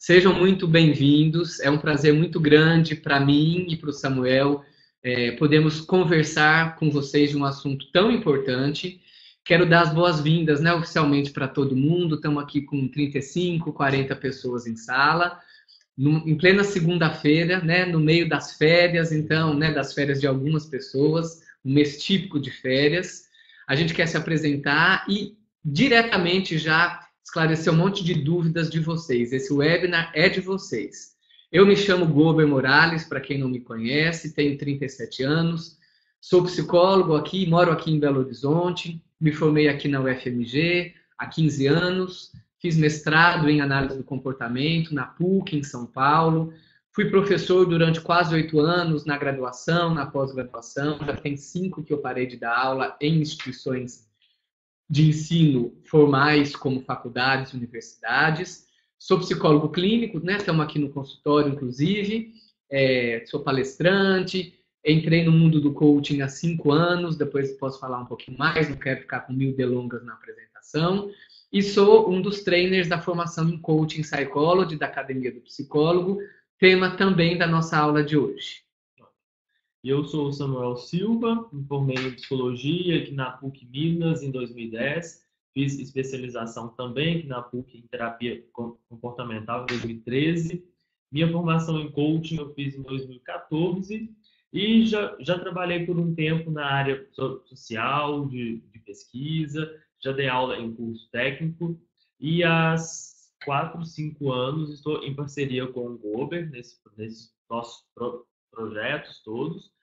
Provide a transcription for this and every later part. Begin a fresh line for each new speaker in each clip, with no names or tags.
Sejam muito bem-vindos. É um prazer muito grande para mim e para o Samuel podermos conversar com vocês de um assunto tão importante. Quero dar as boas-vindas, né, oficialmente para todo mundo. Estamos aqui com 35, 40 pessoas em sala, em plena segunda-feira, né, no meio das férias, então, né, das férias de algumas pessoas, um mês típico de férias. A gente quer se apresentar e diretamente já esclarecer um monte de dúvidas de vocês. Esse webinar é de vocês. Eu me chamo Gober Morales, para quem não me conhece, tenho 37 anos, sou psicólogo aqui, moro aqui em Belo Horizonte, me formei aqui na UFMG há 15 anos, fiz mestrado em análise do comportamento na PUC, em São Paulo, fui professor durante quase 8 anos na graduação, na pós-graduação, já tem 5 que eu parei de dar aula em instituições de ensino formais, como faculdades, universidades. Sou psicólogo clínico, né? Estamos aqui no consultório, inclusive. Sou palestrante. Entrei no mundo do coaching há 5 anos. Depois posso falar um pouquinho mais, não quero ficar com 1000 delongas na apresentação. E sou um dos trainers da formação em Coaching Psychology, da Academia do Psicólogo, tema também da nossa aula de hoje.
Eu sou o Samuel Silva, me formei em Psicologia aqui na PUC Minas em 2010, fiz especialização também aqui na PUC em Terapia Comportamental em 2013, minha formação em Coaching eu fiz em 2014 e já trabalhei por um tempo na área social, de pesquisa, já dei aula em curso técnico e há 4, 5 anos estou em parceria com o Gober, nesses nossos projetos todos.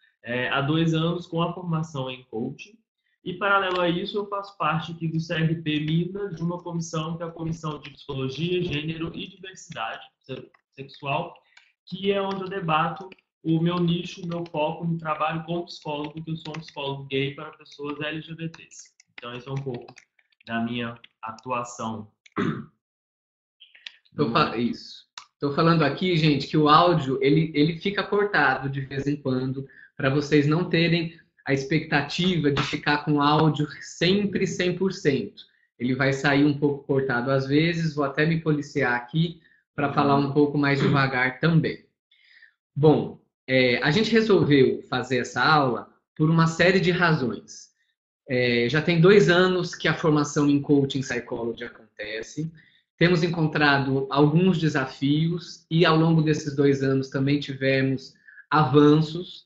Há 2 anos com a formação em coaching. E, paralelo a isso, eu faço parte aqui do CRP Minas, de uma comissão que é a Comissão de Psicologia, Gênero e Diversidade Sexual, que é onde eu debato o meu nicho, o meu foco no trabalho como psicólogo, porque eu sou um psicólogo gay para pessoas LGBTs. Então, esse é um pouco da minha atuação.
Isso. Estou falando aqui, gente, que o áudio ele fica cortado de vez em quando, para vocês não terem a expectativa de ficar com o áudio sempre 100%. Ele vai sair um pouco cortado às vezes, vou até me policiar aqui para falar um pouco mais devagar também. Bom, a gente resolveu fazer essa aula por uma série de razões. Já tem 2 anos que a formação em Coaching Psychology acontece. Temos encontrado alguns desafios e ao longo desses 2 anos também tivemos avanços.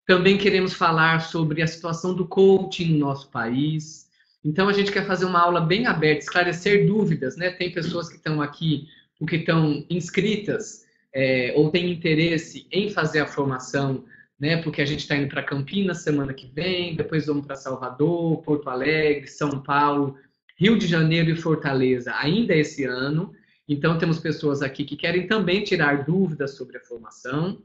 Também queremos falar sobre a situação do coaching no nosso país. Então a gente quer fazer uma aula bem aberta, esclarecer dúvidas, né? Tem pessoas que estão aqui porque estão inscritas ou têm interesse em fazer a formação, né? Porque a gente está indo para Campinas semana que vem, depois vamos para Salvador, Porto Alegre, São Paulo, Rio de Janeiro e Fortaleza ainda esse ano. Então, temos pessoas aqui que querem também tirar dúvidas sobre a formação.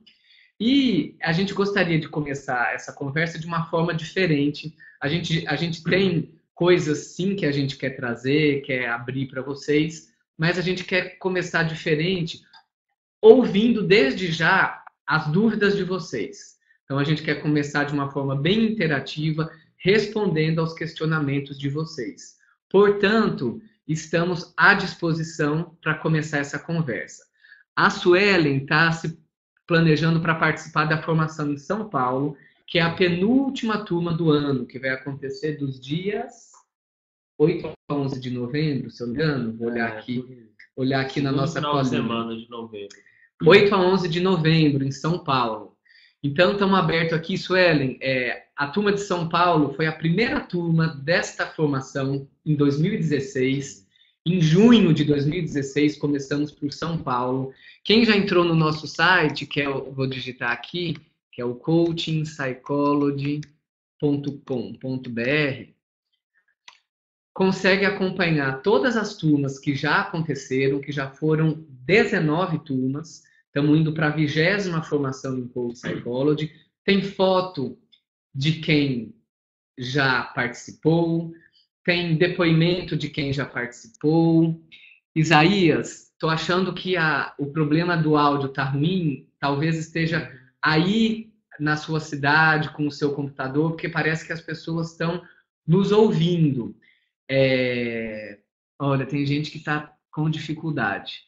E a gente gostaria de começar essa conversa de uma forma diferente. A gente tem coisas, sim, que a gente quer trazer, quer abrir para vocês, mas a gente quer começar diferente, ouvindo desde já as dúvidas de vocês. Então, a gente quer começar de uma forma bem interativa, respondendo aos questionamentos de vocês. Portanto, estamos à disposição para começar essa conversa. A Suelen está se planejando para participar da formação em São Paulo, que é a penúltima turma do ano, que vai acontecer dos dias 8 a 11 de novembro, se eu não me engano. Vou olhar aqui na nossa
colinha. Semana de novembro.
8 a 11 de novembro, em São Paulo. Então, estamos abertos aqui, Suelen. A turma de São Paulo foi a primeira turma desta formação em 2016. Em junho de 2016, começamos por São Paulo. Quem já entrou no nosso site, vou digitar aqui, que é o coachingpsychology.com.br, consegue acompanhar todas as turmas que já aconteceram, que já foram 19 turmas. Estamos indo para a 20ª formação em Coaching Psychology. Tem foto de quem já participou, tem depoimento de quem já participou. Isaías, estou achando que o problema do áudio está ruim, talvez esteja aí na sua cidade, com o seu computador, porque parece que as pessoas estão nos ouvindo. Olha, tem gente que está com dificuldade.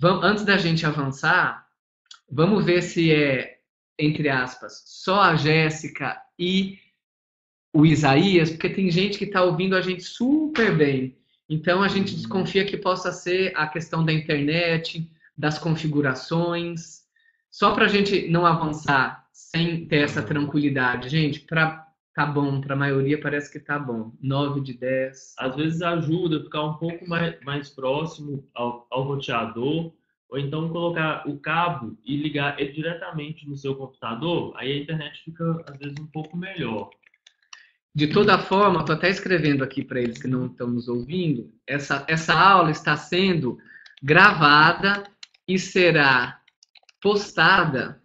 Antes da gente avançar, vamos ver se é, entre aspas, só a Jéssica e o Isaías, porque tem gente que está ouvindo a gente super bem. Então a gente desconfia que possa ser a questão da internet, das configurações. Só para a gente não avançar sem ter essa tranquilidade. Gente, tá bom, para a maioria parece que tá bom. 9 de 10.
Às vezes ajuda a ficar um pouco mais próximo ao roteador, ou então colocar o cabo e ligar ele diretamente no seu computador, aí a internet fica, às vezes, um pouco melhor.
De toda forma, estou até escrevendo aqui para eles que não estão nos ouvindo, essa aula está sendo gravada e será postada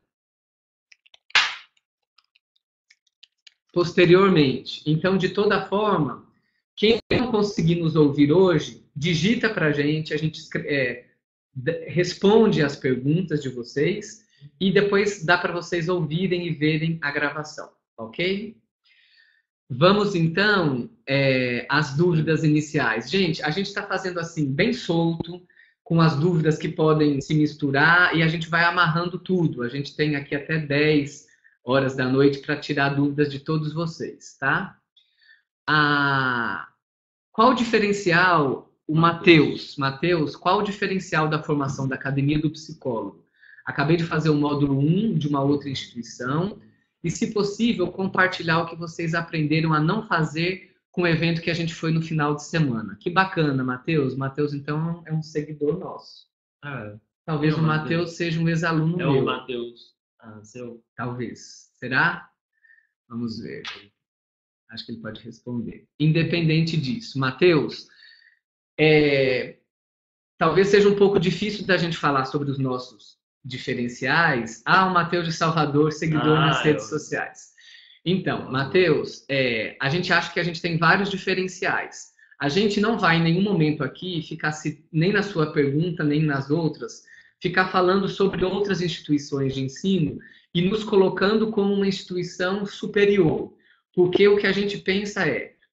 posteriormente. Então, de toda forma, quem não conseguir nos ouvir hoje, digita para a gente responde as perguntas de vocês e depois dá para vocês ouvirem e verem a gravação, ok? Vamos então às dúvidas iniciais. Gente, a gente está fazendo assim, bem solto, com as dúvidas que podem se misturar e a gente vai amarrando tudo. A gente tem aqui até 10 horas da noite para tirar dúvidas de todos vocês, tá? Qual o diferencial, o Matheus, qual o diferencial da formação da Academia do Psicólogo? Acabei de fazer o módulo 1 de uma outra instituição e, se possível, compartilhar o que vocês aprenderam a não fazer com o evento que a gente foi no final de semana. Que bacana, Matheus. Matheus, então, é um seguidor nosso. Talvez o Matheus seja um ex-aluno meu.
É o Matheus. Seu.
Talvez. Será? Vamos ver. Acho que ele pode responder. Independente disso. Matheus, talvez seja um pouco difícil da gente falar sobre os nossos diferenciais. O Matheus de Salvador, seguidor nas redes sociais. Então, Matheus, a gente acha que a gente tem vários diferenciais. A gente não vai em nenhum momento aqui ficar, nem na sua pergunta, nem nas outras, ficar falando sobre outras instituições de ensino e nos colocando como uma instituição superior. Porque o que a gente pensa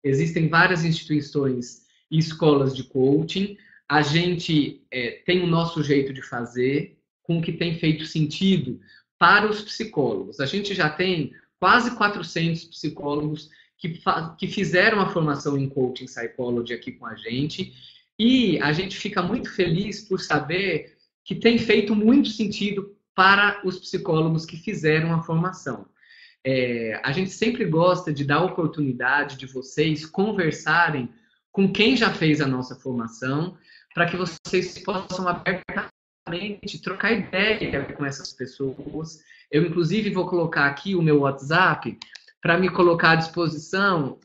existem várias instituições e escolas de coaching, a gente tem o nosso jeito de fazer, com o que tem feito sentido para os psicólogos. A gente já tem quase 400 psicólogos que fizeram a formação em Coaching Psychology aqui com a gente, e a gente fica muito feliz por saber que tem feito muito sentido para os psicólogos que fizeram a formação. A gente sempre gosta de dar a oportunidade de vocês conversarem com quem já fez a nossa formação, para que vocês possam abertamente trocar ideia com essas pessoas. Eu, inclusive, vou colocar aqui o meu WhatsApp para me colocar à disposição.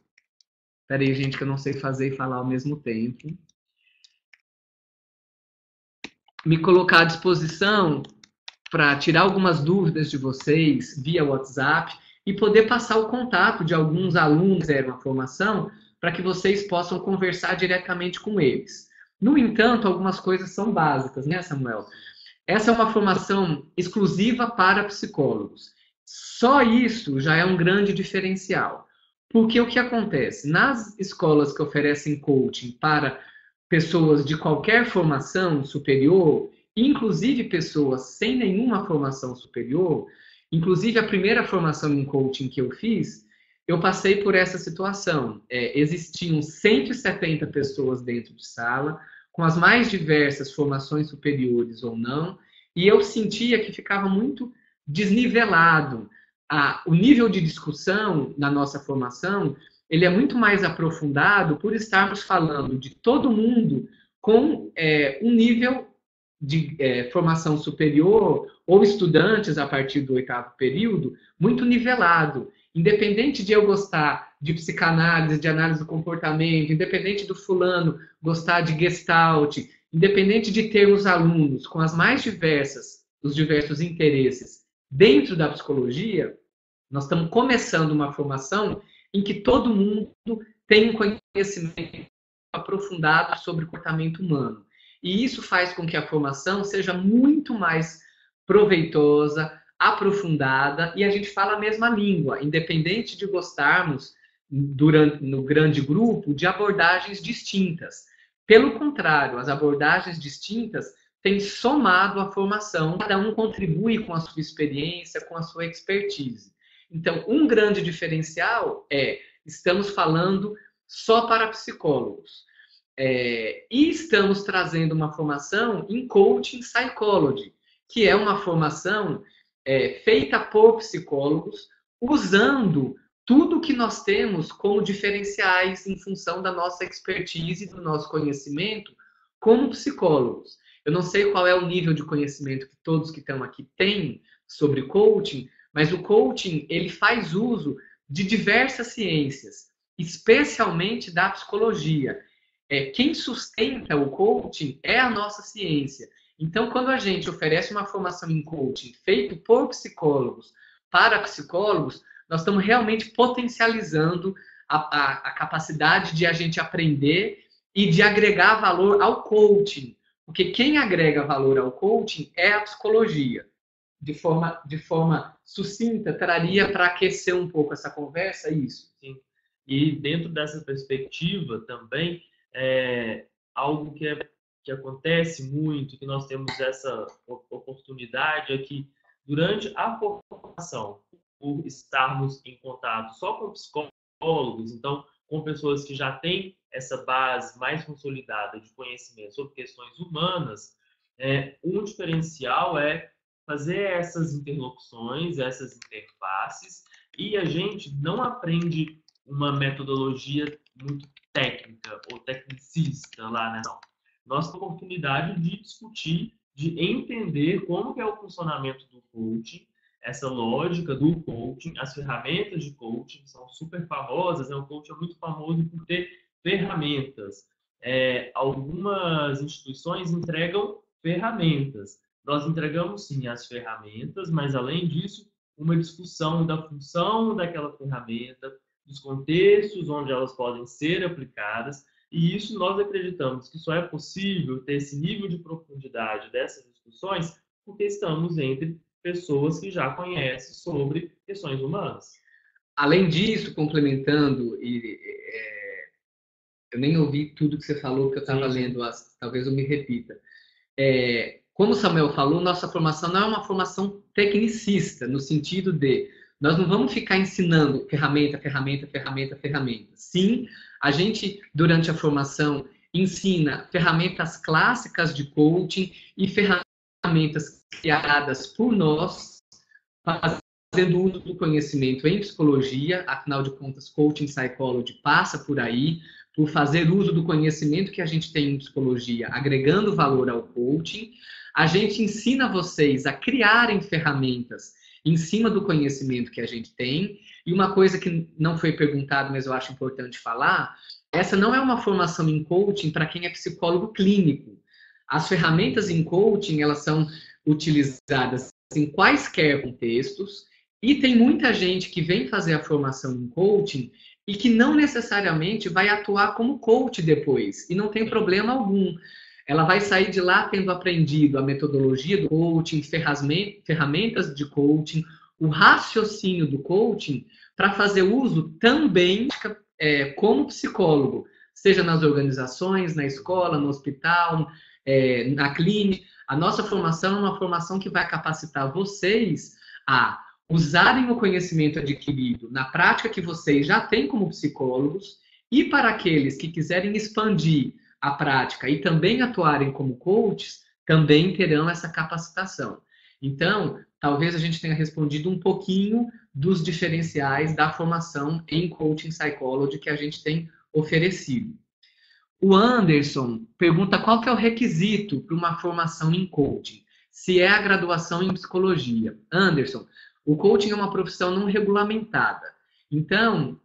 Espera aí, gente, que eu não sei fazer e falar ao mesmo tempo. Me colocar à disposição para tirar algumas dúvidas de vocês via WhatsApp e poder passar o contato de alguns alunos que fizeram a formação para que vocês possam conversar diretamente com eles. No entanto, algumas coisas são básicas, né, Samuel? Essa é uma formação exclusiva para psicólogos. Só isso já é um grande diferencial. Porque o que acontece? Nas escolas que oferecem coaching para pessoas de qualquer formação superior, inclusive pessoas sem nenhuma formação superior, inclusive a primeira formação em coaching que eu fiz, eu passei por essa situação. Existiam 170 pessoas dentro de sala, com as mais diversas formações superiores ou não, e eu sentia que ficava muito desnivelado. O nível de discussão na nossa formação, ele é muito mais aprofundado por estarmos falando de todo mundo com um nível de formação superior ou estudantes a partir do 8º período muito nivelado. Independente de eu gostar de psicanálise, de análise do comportamento, independente do fulano gostar de Gestalt, independente de termos alunos com os diversos interesses dentro da psicologia, nós estamos começando uma formação em que todo mundo tem um conhecimento aprofundado sobre o comportamento humano. E isso faz com que a formação seja muito mais proveitosa, aprofundada, e a gente fala a mesma língua, independente de gostarmos, no grande grupo, de abordagens distintas. Pelo contrário, as abordagens distintas tem somado a formação. Cada um contribui com a sua experiência, com a sua expertise. Então, um grande diferencial é, estamos falando só para psicólogos. E estamos trazendo uma formação em Coaching Psychology, que é uma formação feita por psicólogos, usando tudo que nós temos como diferenciais em função da nossa expertise, do nosso conhecimento como psicólogos. Eu não sei qual é o nível de conhecimento que todos que estão aqui têm sobre coaching, mas o coaching ele faz uso de diversas ciências, especialmente da psicologia. Quem sustenta o coaching é a nossa ciência. Então, quando a gente oferece uma formação em coaching feito por psicólogos para psicólogos, nós estamos realmente potencializando a capacidade de a gente aprender e de agregar valor ao coaching. Porque quem agrega valor ao coaching é a psicologia. De forma sucinta, traria para aquecer um pouco essa conversa isso.
Sim. E dentro dessa perspectiva também, algo que acontece muito, que nós temos essa oportunidade é que durante a formação, por estarmos em contato só com psicólogos, então com pessoas que já têm essa base mais consolidada de conhecimento sobre questões humanas, um diferencial é fazer essas interlocuções, essas interfaces, e a gente não aprende uma metodologia muito técnica ou tecnicista lá, né? Não. Nós temos a oportunidade de discutir, de entender como que é o funcionamento do coaching, essa lógica do coaching, as ferramentas de coaching são super famosas, né? O coaching é muito famoso por ter ferramentas. Algumas instituições entregam ferramentas. Nós entregamos, sim, as ferramentas, mas, além disso, uma discussão da função daquela ferramenta, dos contextos onde elas podem ser aplicadas, e isso nós acreditamos que só é possível ter esse nível de profundidade dessas discussões porque estamos entre pessoas que já conhecem sobre questões humanas.
Além disso, complementando, eu nem ouvi tudo que você falou, que eu estava lendo, talvez eu me repita. Como o Samuel falou, nossa formação não é uma formação tecnicista, no sentido de nós não vamos ficar ensinando ferramenta. Sim, a gente, durante a formação, ensina ferramentas clássicas de coaching e ferramentas criadas por nós, fazendo uso do conhecimento em psicologia, afinal de contas, Coaching Psychology passa por aí, por fazer uso do conhecimento que a gente tem em psicologia, agregando valor ao coaching. A gente ensina vocês a criarem ferramentas em cima do conhecimento que a gente tem. E uma coisa que não foi perguntada, mas eu acho importante falar, essa não é uma formação em coaching para quem é psicólogo clínico. As ferramentas em coaching, elas são utilizadas em quaisquer contextos, e tem muita gente que vem fazer a formação em coaching e que não necessariamente vai atuar como coach depois, e não tem problema algum. Ela vai sair de lá tendo aprendido a metodologia do coaching, ferramentas de coaching, o raciocínio do coaching, para fazer uso também como psicólogo, seja nas organizações, na escola, no hospital, na clínica. A nossa formação é uma formação que vai capacitar vocês a usarem o conhecimento adquirido na prática que vocês já têm como psicólogos, e para aqueles que quiserem expandir a prática e também atuarem como coaches, também terão essa capacitação. Então, talvez a gente tenha respondido um pouquinho dos diferenciais da formação em Coaching Psychology que a gente tem oferecido. O Anderson pergunta qual que é o requisito para uma formação em coaching, se é a graduação em psicologia. Anderson, o coaching é uma profissão não regulamentada. Então,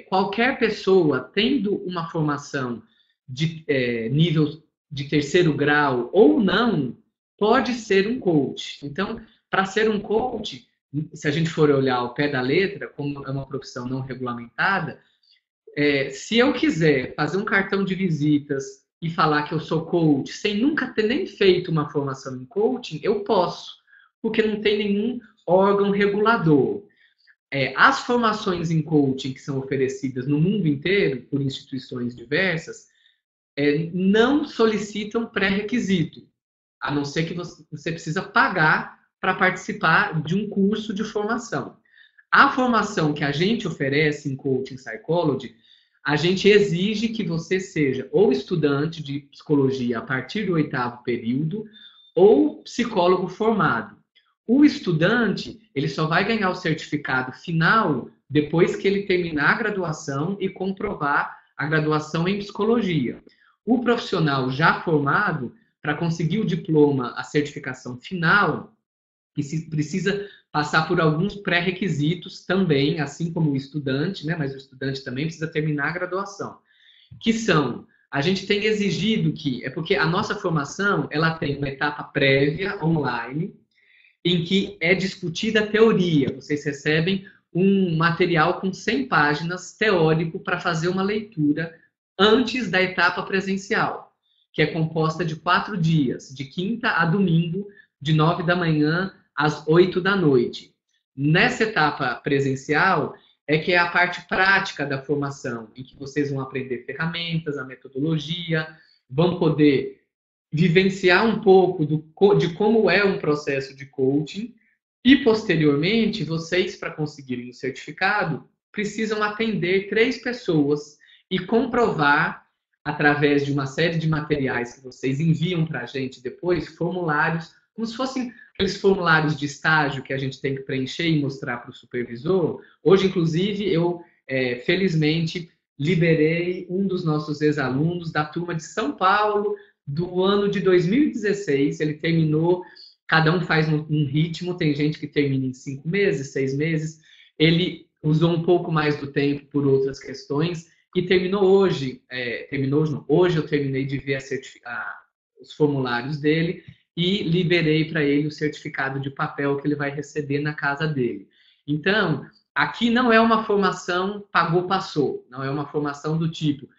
qualquer pessoa tendo uma formação de nível de terceiro grau ou não, pode ser um coach. Então, para ser um coach, se a gente for olhar ao pé da letra, como é uma profissão não regulamentada, se eu quiser fazer um cartão de visitas e falar que eu sou coach sem nunca ter nem feito uma formação em coaching, eu posso, porque não tem nenhum órgão regulador. As formações em coaching que são oferecidas no mundo inteiro por instituições diversas não solicitam pré-requisito. a não ser que você precisa pagar para participar de um curso de formação. A formação que a gente oferece em Coaching Psychology, a gente exige que você seja ou estudante de psicologia a partir do 8º período ou psicólogo formado. O estudante, ele só vai ganhar o certificado final depois que ele terminar a graduação e comprovar a graduação em psicologia. O profissional já formado, para conseguir o diploma, a certificação final, precisa passar por alguns pré-requisitos também, assim como o estudante, né? Mas o estudante também precisa terminar a graduação, que são, a gente tem exigido que, é porque a nossa formação, ela tem uma etapa prévia, online, em que é discutida a teoria. Vocês recebem um material com 100 páginas teórico para fazer uma leitura antes da etapa presencial, que é composta de 4 dias, de quinta a domingo, de 9 da manhã às 8 da noite. Nessa etapa presencial é que é a parte prática da formação, em que vocês vão aprender ferramentas, a metodologia, vão poder vivenciar um pouco de como é um processo de coaching e, posteriormente, vocês, para conseguirem o certificado, precisam atender 3 pessoas e comprovar, através de uma série de materiais que vocês enviam para a gente depois, formulários, como se fossem aqueles formulários de estágio que a gente tem que preencher e mostrar para o supervisor. Hoje, inclusive, eu, felizmente, liberei um dos nossos ex-alunos da turma de São Paulo, do ano de 2016, ele terminou, cada um faz um ritmo, tem gente que termina em 5 meses, 6 meses, ele usou um pouco mais do tempo por outras questões e terminou hoje, hoje eu terminei de ver os formulários dele e liberei para ele o certificado de papel que ele vai receber na casa dele. Então, aqui não é uma formação pagou, passou, não é uma formação do tipo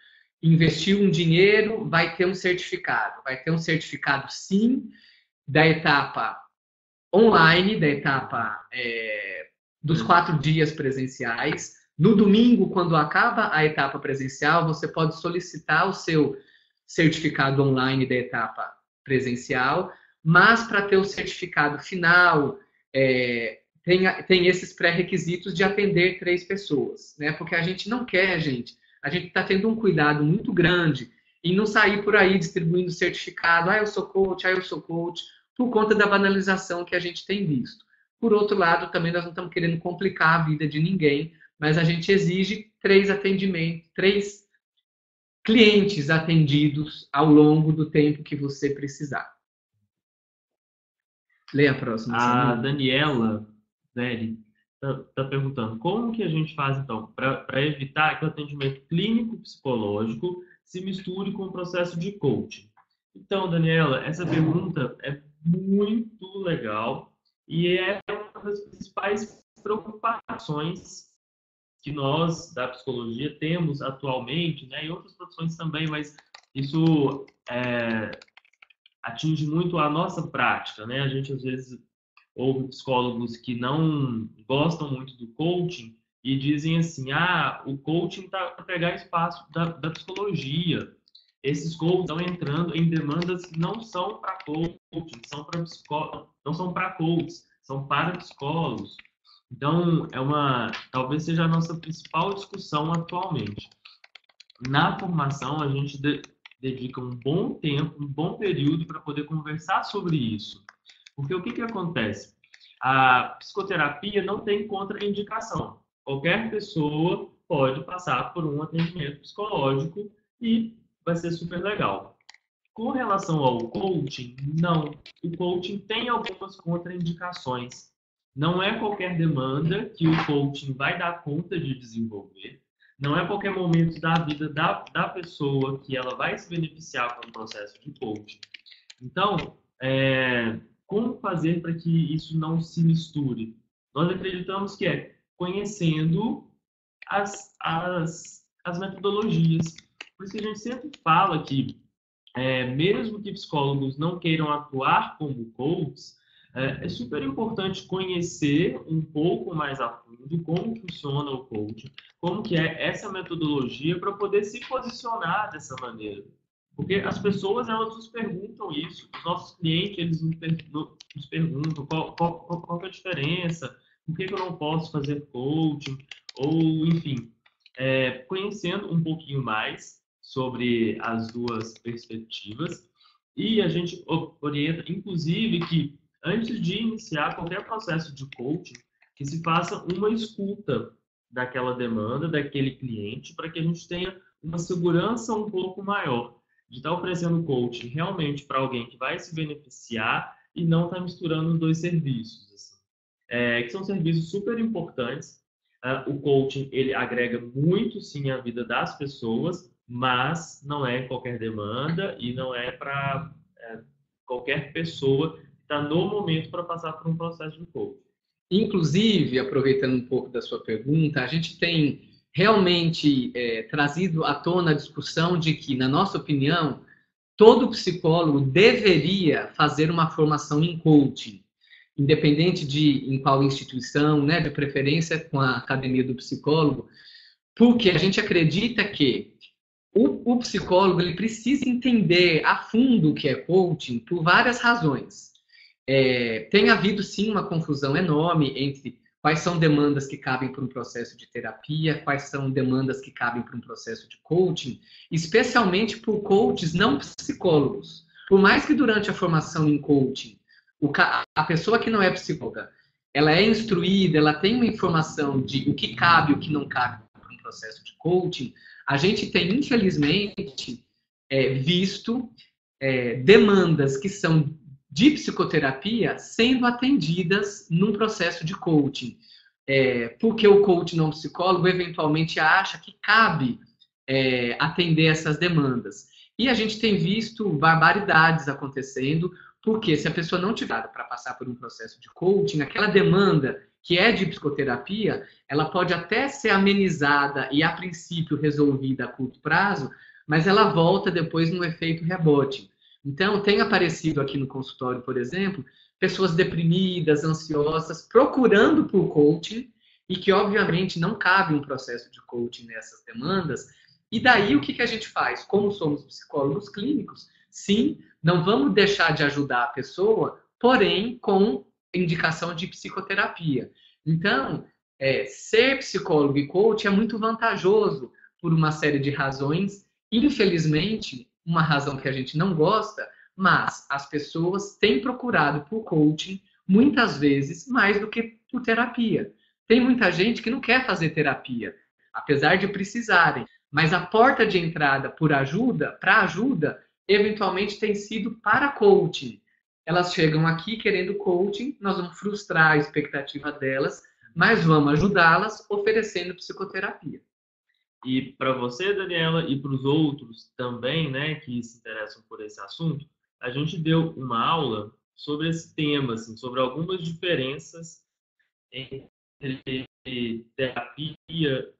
investiu um dinheiro, vai ter um certificado. Vai ter um certificado, sim, da etapa online, da etapa dos 4 dias presenciais. No domingo, quando acaba a etapa presencial, você pode solicitar o seu certificado online da etapa presencial, mas para ter o certificado final, tem esses pré-requisitos de atender 3 pessoas, né? Porque a gente não quer, a gente está tendo um cuidado muito grande em não sair por aí distribuindo certificado, eu sou coach, por conta da banalização que a gente tem visto. Por outro lado, também nós não estamos querendo complicar a vida de ninguém, mas a gente exige 3 atendimentos, 3 clientes atendidos ao longo do tempo que você precisar. Leia a próxima.
A Daniela, né, está perguntando como que a gente faz, então, para evitar que o atendimento clínico-psicológico se misture com o processo de coaching. Então, Daniela, essa pergunta é muito legal e é uma das principais preocupações que nós, da psicologia, temos atualmente, né, e outras profissões também, mas isso atinge muito a nossa prática, né? A gente, às vezes, ouve psicólogos que não gostam muito do coaching e dizem assim, o coaching está para pegar espaço da psicologia. Esses coaches estão entrando em demandas que não são para coaching, não são para coaches, são para psicólogos. Então, talvez seja a nossa principal discussão atualmente. Na formação, a gente dedica um bom tempo, um bom período para poder conversar sobre isso. Porque o que acontece? A psicoterapia não tem contraindicação. Qualquer pessoa pode passar por um atendimento psicológico e vai ser super legal. Com relação ao coaching, não. O coaching tem algumas contraindicações. Não é qualquer demanda que o coaching vai dar conta de desenvolver. Não é qualquer momento da vida da pessoa que ela vai se beneficiar com o processo de coaching. Então, como fazer para que isso não se misture? Nós acreditamos que é conhecendo as metodologias. Por isso que a gente sempre fala que, mesmo que psicólogos não queiram atuar como coaches, é super importante conhecer um pouco mais a fundo como funciona o coaching, como que é essa metodologia para poder se posicionar dessa maneira. Porque as pessoas, elas nos perguntam isso, os nossos clientes, eles nos perguntam qual que é a diferença, por que eu não posso fazer coaching, ou, enfim, conhecendo um pouquinho mais sobre as duas perspectivas. E a gente orienta, inclusive, que antes de iniciar qualquer processo de coaching, que se faça uma escuta daquela demanda, daquele cliente, para que a gente tenha uma segurança um pouco maior de estar oferecendo coaching realmente para alguém que vai se beneficiar e não estar misturando os dois serviços, assim. Que são serviços super importantes. O coaching, ele agrega muito, sim, a vida das pessoas, mas não é qualquer demanda e não é para qualquer pessoa que está no momento para passar por um processo de coaching.
Inclusive, aproveitando um pouco da sua pergunta, a gente tem realmente trazido à tona a discussão de que, na nossa opinião, todo psicólogo deveria fazer uma formação em coaching, independente de em qual instituição, né, de preferência com a academia do psicólogo, porque a gente acredita que o psicólogo ele precisa entender a fundo o que é coaching por várias razões. Tem havido sim uma confusão enorme entre quais são demandas que cabem para um processo de terapia, quais são demandas que cabem para um processo de coaching, especialmente por coaches não psicólogos. Por mais que durante a formação em coaching, a pessoa que não é psicóloga, ela é instruída, ela tem uma informação de o que cabe e o que não cabe para um processo de coaching, a gente tem, infelizmente, visto demandas que são de psicoterapia sendo atendidas num processo de coaching. Porque o coach não psicólogo eventualmente acha que cabe atender essas demandas. E a gente tem visto barbaridades acontecendo, porque se a pessoa não tiver para passar por um processo de coaching, aquela demanda que é de psicoterapia, ela pode até ser amenizada e, a princípio, resolvida a curto prazo, mas ela volta depois num efeito rebote. Então, tem aparecido aqui no consultório, por exemplo, pessoas deprimidas, ansiosas, procurando por coaching, e que, obviamente, não cabe um processo de coaching nessas demandas. E daí, o que a gente faz? Como somos psicólogos clínicos, sim, não vamos deixar de ajudar a pessoa, porém, com indicação de psicoterapia. Então, ser psicólogo e coach é muito vantajoso por uma série de razões. Infelizmente, uma razão que a gente não gosta, mas as pessoas têm procurado por coaching muitas vezes mais do que por terapia. Tem muita gente que não quer fazer terapia, apesar de precisarem, mas a porta de entrada para ajuda, eventualmente tem sido para coaching. Elas chegam aqui querendo coaching, nós vamos frustrar a expectativa delas, mas vamos ajudá-las oferecendo psicoterapia.
E para você, Daniela, e para os outros também, né, que se interessam por esse assunto, a gente deu uma aula sobre esse tema, assim, sobre algumas diferenças entre terapia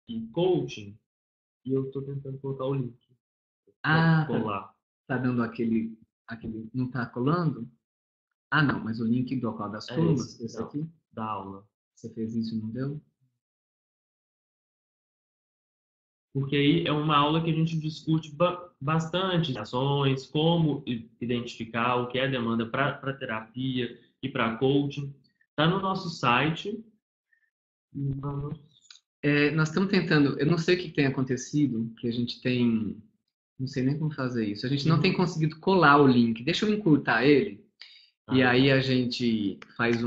e coaching. E eu estou tentando colocar o link.
Tá dando aquele. Não tá colando? Ah, não, mas o link do qual das turmas, esse aqui?
Da aula.
Você fez isso e não deu?
Porque aí é uma aula que a gente discute bastante ações, como identificar o que é demanda para terapia e para coaching. Está no nosso site.
Nós estamos tentando, eu não sei o que tem acontecido, que a gente tem, não sei nem como fazer isso, a gente não tem conseguido colar o link. Deixa eu encurtar ele, e aí a gente faz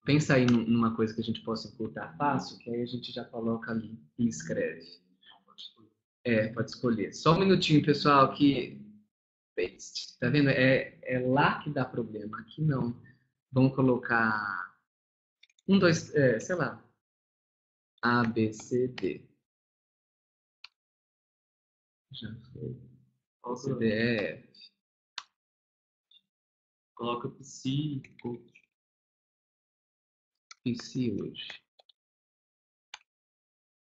pensa aí numa coisa que a gente possa encurtar fácil, que aí a gente já coloca ali e escreve. Pode escolher. Só um minutinho, pessoal, que paste. Tá vendo? É lá que dá problema. Aqui não. Vamos colocar 1, 2, sei lá. A, B, C, D. Já foi. C, D, E, F.
Coloca psi,
Psi hoje.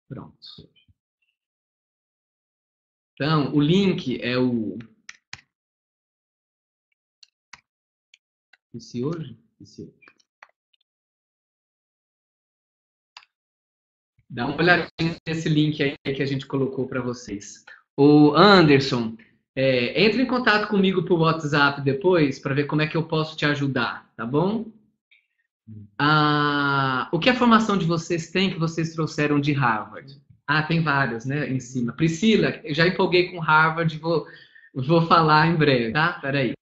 Pronto. Então, o link é o Psi hoje? Psi hoje. Dá uma olhadinha nesse link aí que a gente colocou para vocês. O Anderson, Entre em contato comigo por WhatsApp depois para ver como é que eu posso te ajudar, tá bom? O que a formação de vocês tem que vocês trouxeram de Harvard? Tem várias, né, em cima. Priscila, eu já empolguei com Harvard, vou falar em breve, tá? Peraí.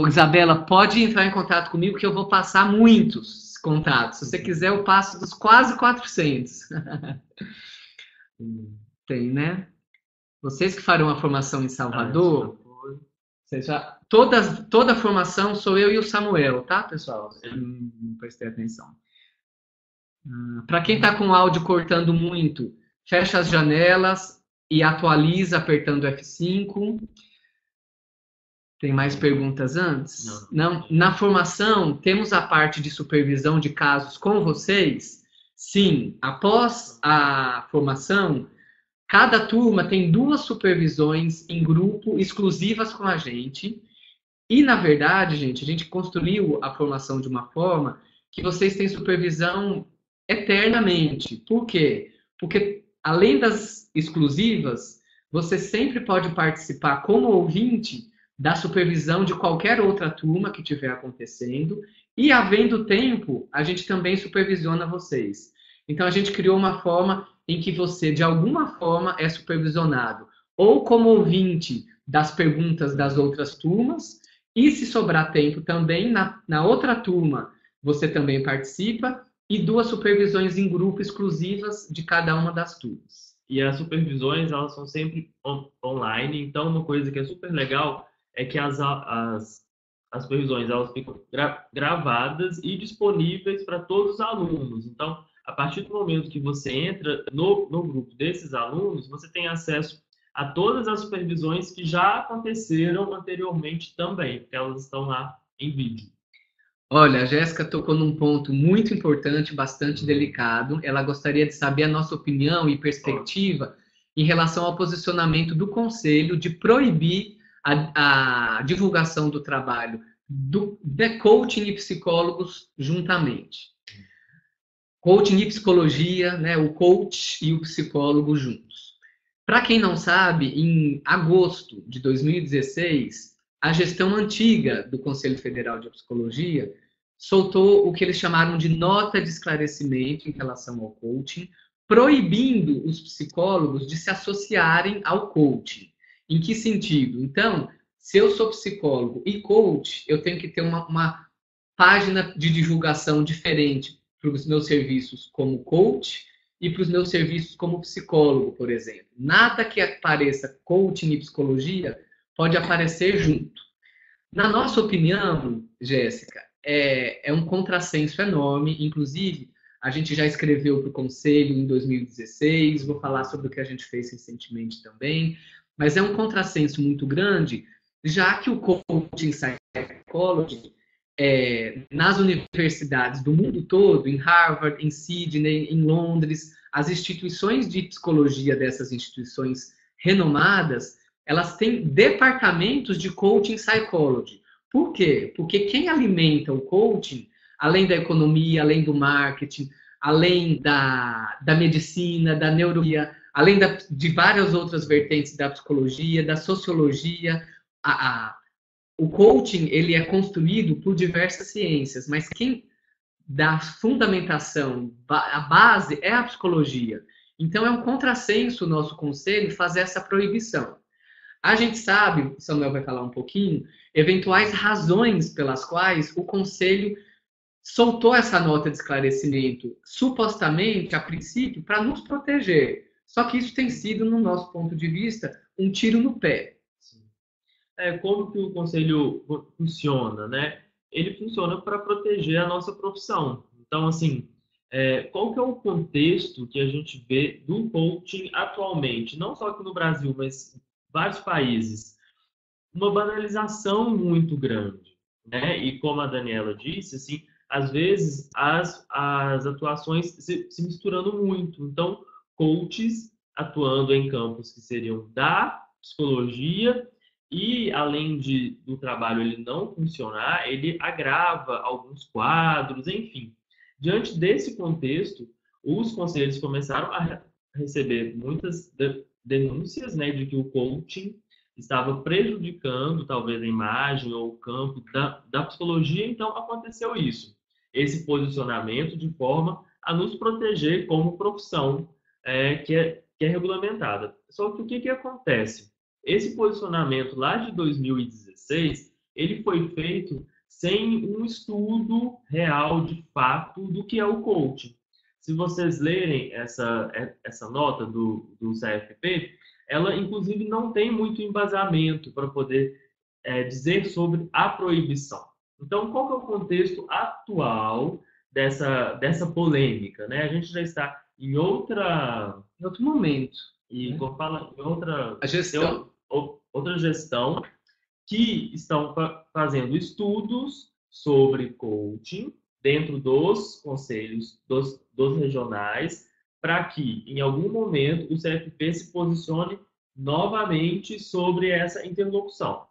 Isabela, pode entrar em contato comigo que eu vou passar muitos contatos. Se você quiser, eu passo dos quase 400. Tem, né? Vocês que farão a formação em Salvador, toda a formação sou eu e o Samuel, tá, pessoal? Não prestei atenção. Para quem está com o áudio cortando muito, fecha as janelas e atualiza apertando F5. Tem mais perguntas antes? Não. Na formação, temos a parte de supervisão de casos com vocês? Sim. Após a formação, cada turma tem 2 supervisões em grupo exclusivas com a gente. E, na verdade, gente, a gente construiu a formação de uma forma que vocês têm supervisão eternamente. Por quê? Porque, além das exclusivas, você sempre pode participar como ouvinte da supervisão de qualquer outra turma que estiver acontecendo. E, havendo tempo, a gente também supervisiona vocês. Então, a gente criou uma forma em que você, de alguma forma, é supervisionado. Ou como ouvinte das perguntas das outras turmas, e se sobrar tempo também, na outra turma, você também participa, e 2 supervisões em grupo exclusivas de cada uma das turmas.
E as supervisões, elas são sempre online, então uma coisa que é super legal é que as supervisões, elas ficam gravadas e disponíveis para todos os alunos. Então, a partir do momento que você entra no grupo desses alunos, você tem acesso a todas as supervisões que já aconteceram anteriormente também, porque elas estão lá em vídeo.
Olha, a Jéssica tocou num ponto muito importante, bastante delicado. Ela gostaria de saber a nossa opinião e perspectiva em relação ao posicionamento do Conselho de proibir a divulgação do trabalho de coaching e psicólogos juntamente. Coaching e psicologia, né, o coach e o psicólogo juntos. Para quem não sabe, em agosto de 2016, a gestão antiga do Conselho Federal de Psicologia soltou o que eles chamaram de nota de esclarecimento em relação ao coaching, proibindo os psicólogos de se associarem ao coaching. Em que sentido? Então, se eu sou psicólogo e coach, eu tenho que ter uma página de divulgação diferente para os meus serviços como coach e para os meus serviços como psicólogo, por exemplo. Nada que apareça coaching e psicologia pode aparecer junto. Na nossa opinião, Jéssica, é um contrassenso enorme. Inclusive, a gente já escreveu para o Conselho em 2016, vou falar sobre o que a gente fez recentemente também, mas é um contrassenso muito grande, já que o Coaching Psychology, nas universidades do mundo todo, em Harvard, em Sydney, em Londres, as instituições de psicologia dessas instituições renomadas, elas têm departamentos de Coaching Psychology. Por quê? Porque quem alimenta o coaching, além da economia, além do marketing, além da medicina, da neurologia, além de várias outras vertentes da psicologia, da sociologia, o coaching ele é construído por diversas ciências, mas quem dá fundamentação, a base é a psicologia. Então é um contrassenso o nosso conselho fazer essa proibição. A gente sabe, o Samuel vai falar um pouquinho, eventuais razões pelas quais o conselho soltou essa nota de esclarecimento, supostamente, a princípio, para nos proteger. Só que isso tem sido, no nosso ponto de vista, um tiro no pé.
Como que o conselho funciona, né? Ele funciona para proteger a nossa profissão. Então, assim, qual que é o contexto que a gente vê do coaching atualmente? Não só aqui no Brasil, mas em vários países. Uma banalização muito grande, né? E como a Daniela disse, assim, às vezes as atuações se misturando muito. Então, coaches atuando em campos que seriam da psicologia e, além do trabalho ele não funcionar, ele agrava alguns quadros, enfim. Diante desse contexto, os conselheiros começaram a receber muitas denúncias, né, de que o coaching estava prejudicando talvez a imagem ou o campo da psicologia, então aconteceu isso. Esse posicionamento de forma a nos proteger como profissão que é regulamentada. Só que o que acontece? Esse posicionamento lá de 2016, ele foi feito sem um estudo real de fato do que é o coaching. Se vocês lerem essa nota do CFP, ela inclusive não tem muito embasamento para poder dizer sobre a proibição. Então, qual que é o contexto atual dessa polêmica, né? A gente já está em outro
momento.
E como fala, em outra
gestão.
Outra gestão que estão fazendo estudos sobre coaching dentro dos conselhos dos regionais, para que, em algum momento, o CFP se posicione novamente sobre essa interlocução.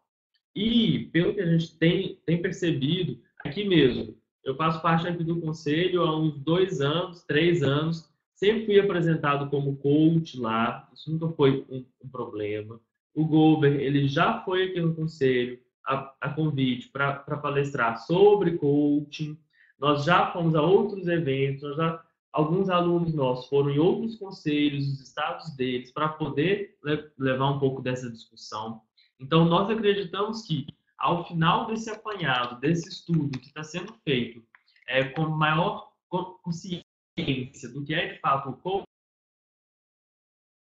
E, pelo que a gente tem percebido, aqui mesmo, eu faço parte aqui do conselho há uns 2 anos, 3 anos, sempre fui apresentado como coach lá, isso nunca foi um problema. O Gober, ele já foi aqui no conselho a convite para palestrar sobre coaching. Nós já fomos a outros eventos, alguns alunos nossos foram em outros conselhos, os estados deles, para poder levar um pouco dessa discussão. Então, nós acreditamos que, ao final desse apanhado, desse estudo que está sendo feito com maior consciência do que é, de fato, o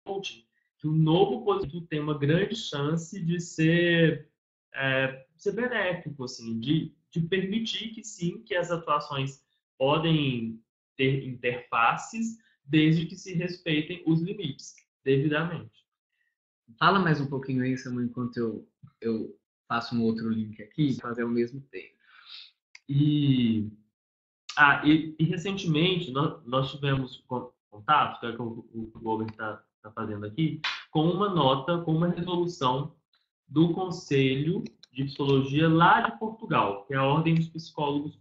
coaching, que o novo positivo tem uma grande chance de ser benéfico, assim, de permitir que, sim, que as atuações podem ter interfaces, desde que se respeitem os limites devidamente.
Fala mais um pouquinho aí, Samuel, enquanto eu faço um outro link aqui, fazer ao mesmo tempo.
E recentemente nós tivemos contato, que é o que o Gober está fazendo aqui, com uma nota, com uma resolução do Conselho de Psicologia lá de Portugal, que é a Ordem dos Psicólogos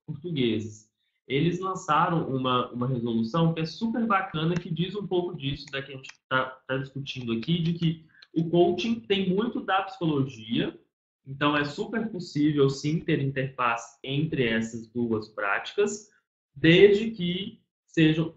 Portugueses. Eles lançaram uma resolução que é super bacana, que diz um pouco disso, da que a gente está discutindo aqui, de que o coaching tem muito da psicologia, então é super possível, sim, ter interface entre essas duas práticas, desde que sejam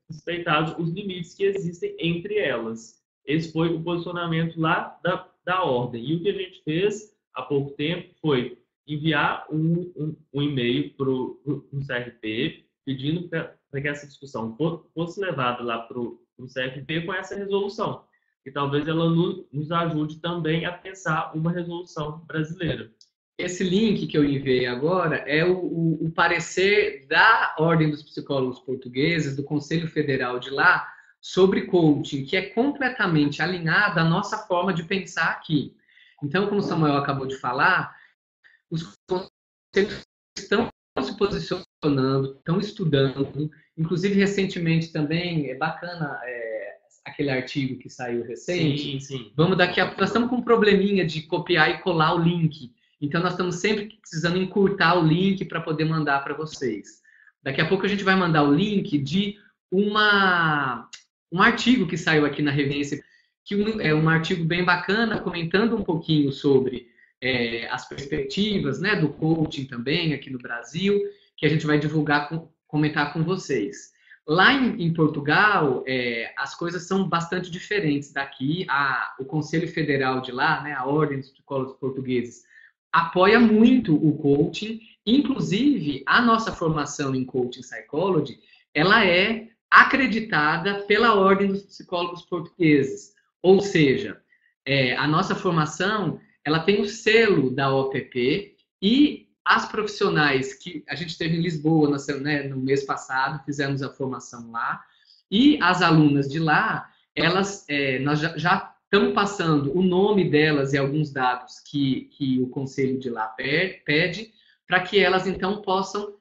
respeitados os limites que existem entre elas. Esse foi o posicionamento lá da ordem. E o que a gente fez há pouco tempo foi enviar um e-mail para o CRP, pedindo para que essa discussão fosse levada lá para o CRP com essa resolução. E talvez ela nos ajude também a pensar uma resolução brasileira.
Esse link que eu enviei agora é o parecer da Ordem dos Psicólogos Portugueses, do Conselho Federal de lá, sobre coaching, que é completamente alinhado à nossa forma de pensar aqui. Então, como o Samuel acabou de falar, os conselhos estão se posicionando, estão estudando, inclusive recentemente também, é bacana aquele artigo que saiu recente.
Sim.
Nós estamos com um probleminha de copiar e colar o link. Então, nós estamos sempre precisando encurtar o link para poder mandar para vocês. Daqui a pouco a gente vai mandar o link de um artigo que saiu aqui na revista, que é um artigo bem bacana, comentando um pouquinho sobre as perspectivas, né, do coaching também aqui no Brasil, que a gente vai divulgar, comentar com vocês. Lá em Portugal, as coisas são bastante diferentes daqui. O Conselho Federal de lá, né, a Ordem dos Psicólogos Portugueses, apoia muito o coaching. Inclusive, a nossa formação em Coaching Psychology, ela é acreditada pela Ordem dos Psicólogos Portugueses. Ou seja, a nossa formação, ela tem o selo da OPP, e as profissionais que a gente teve em Lisboa no mês passado, fizemos a formação lá, e as alunas de lá, nós já estamos passando o nome delas e alguns dados que o conselho de lá pede, para que elas então possam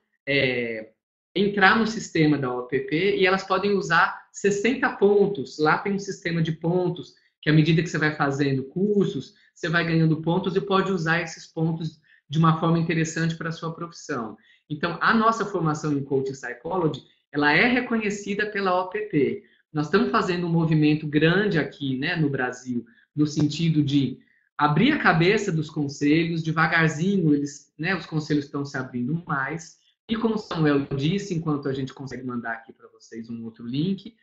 entrar no sistema da OPP, e elas podem usar 60 pontos. Lá tem um sistema de pontos, que à medida que você vai fazendo cursos, você vai ganhando pontos e pode usar esses pontos de uma forma interessante para a sua profissão. Então, a nossa formação em Coaching Psychology, ela é reconhecida pela OPT. Nós estamos fazendo um movimento grande aqui, né, no Brasil, no sentido de abrir a cabeça dos conselhos, devagarzinho, eles, né, os conselhos estão se abrindo mais. E como o Samuel disse, enquanto a gente consegue mandar aqui para vocês um outro link,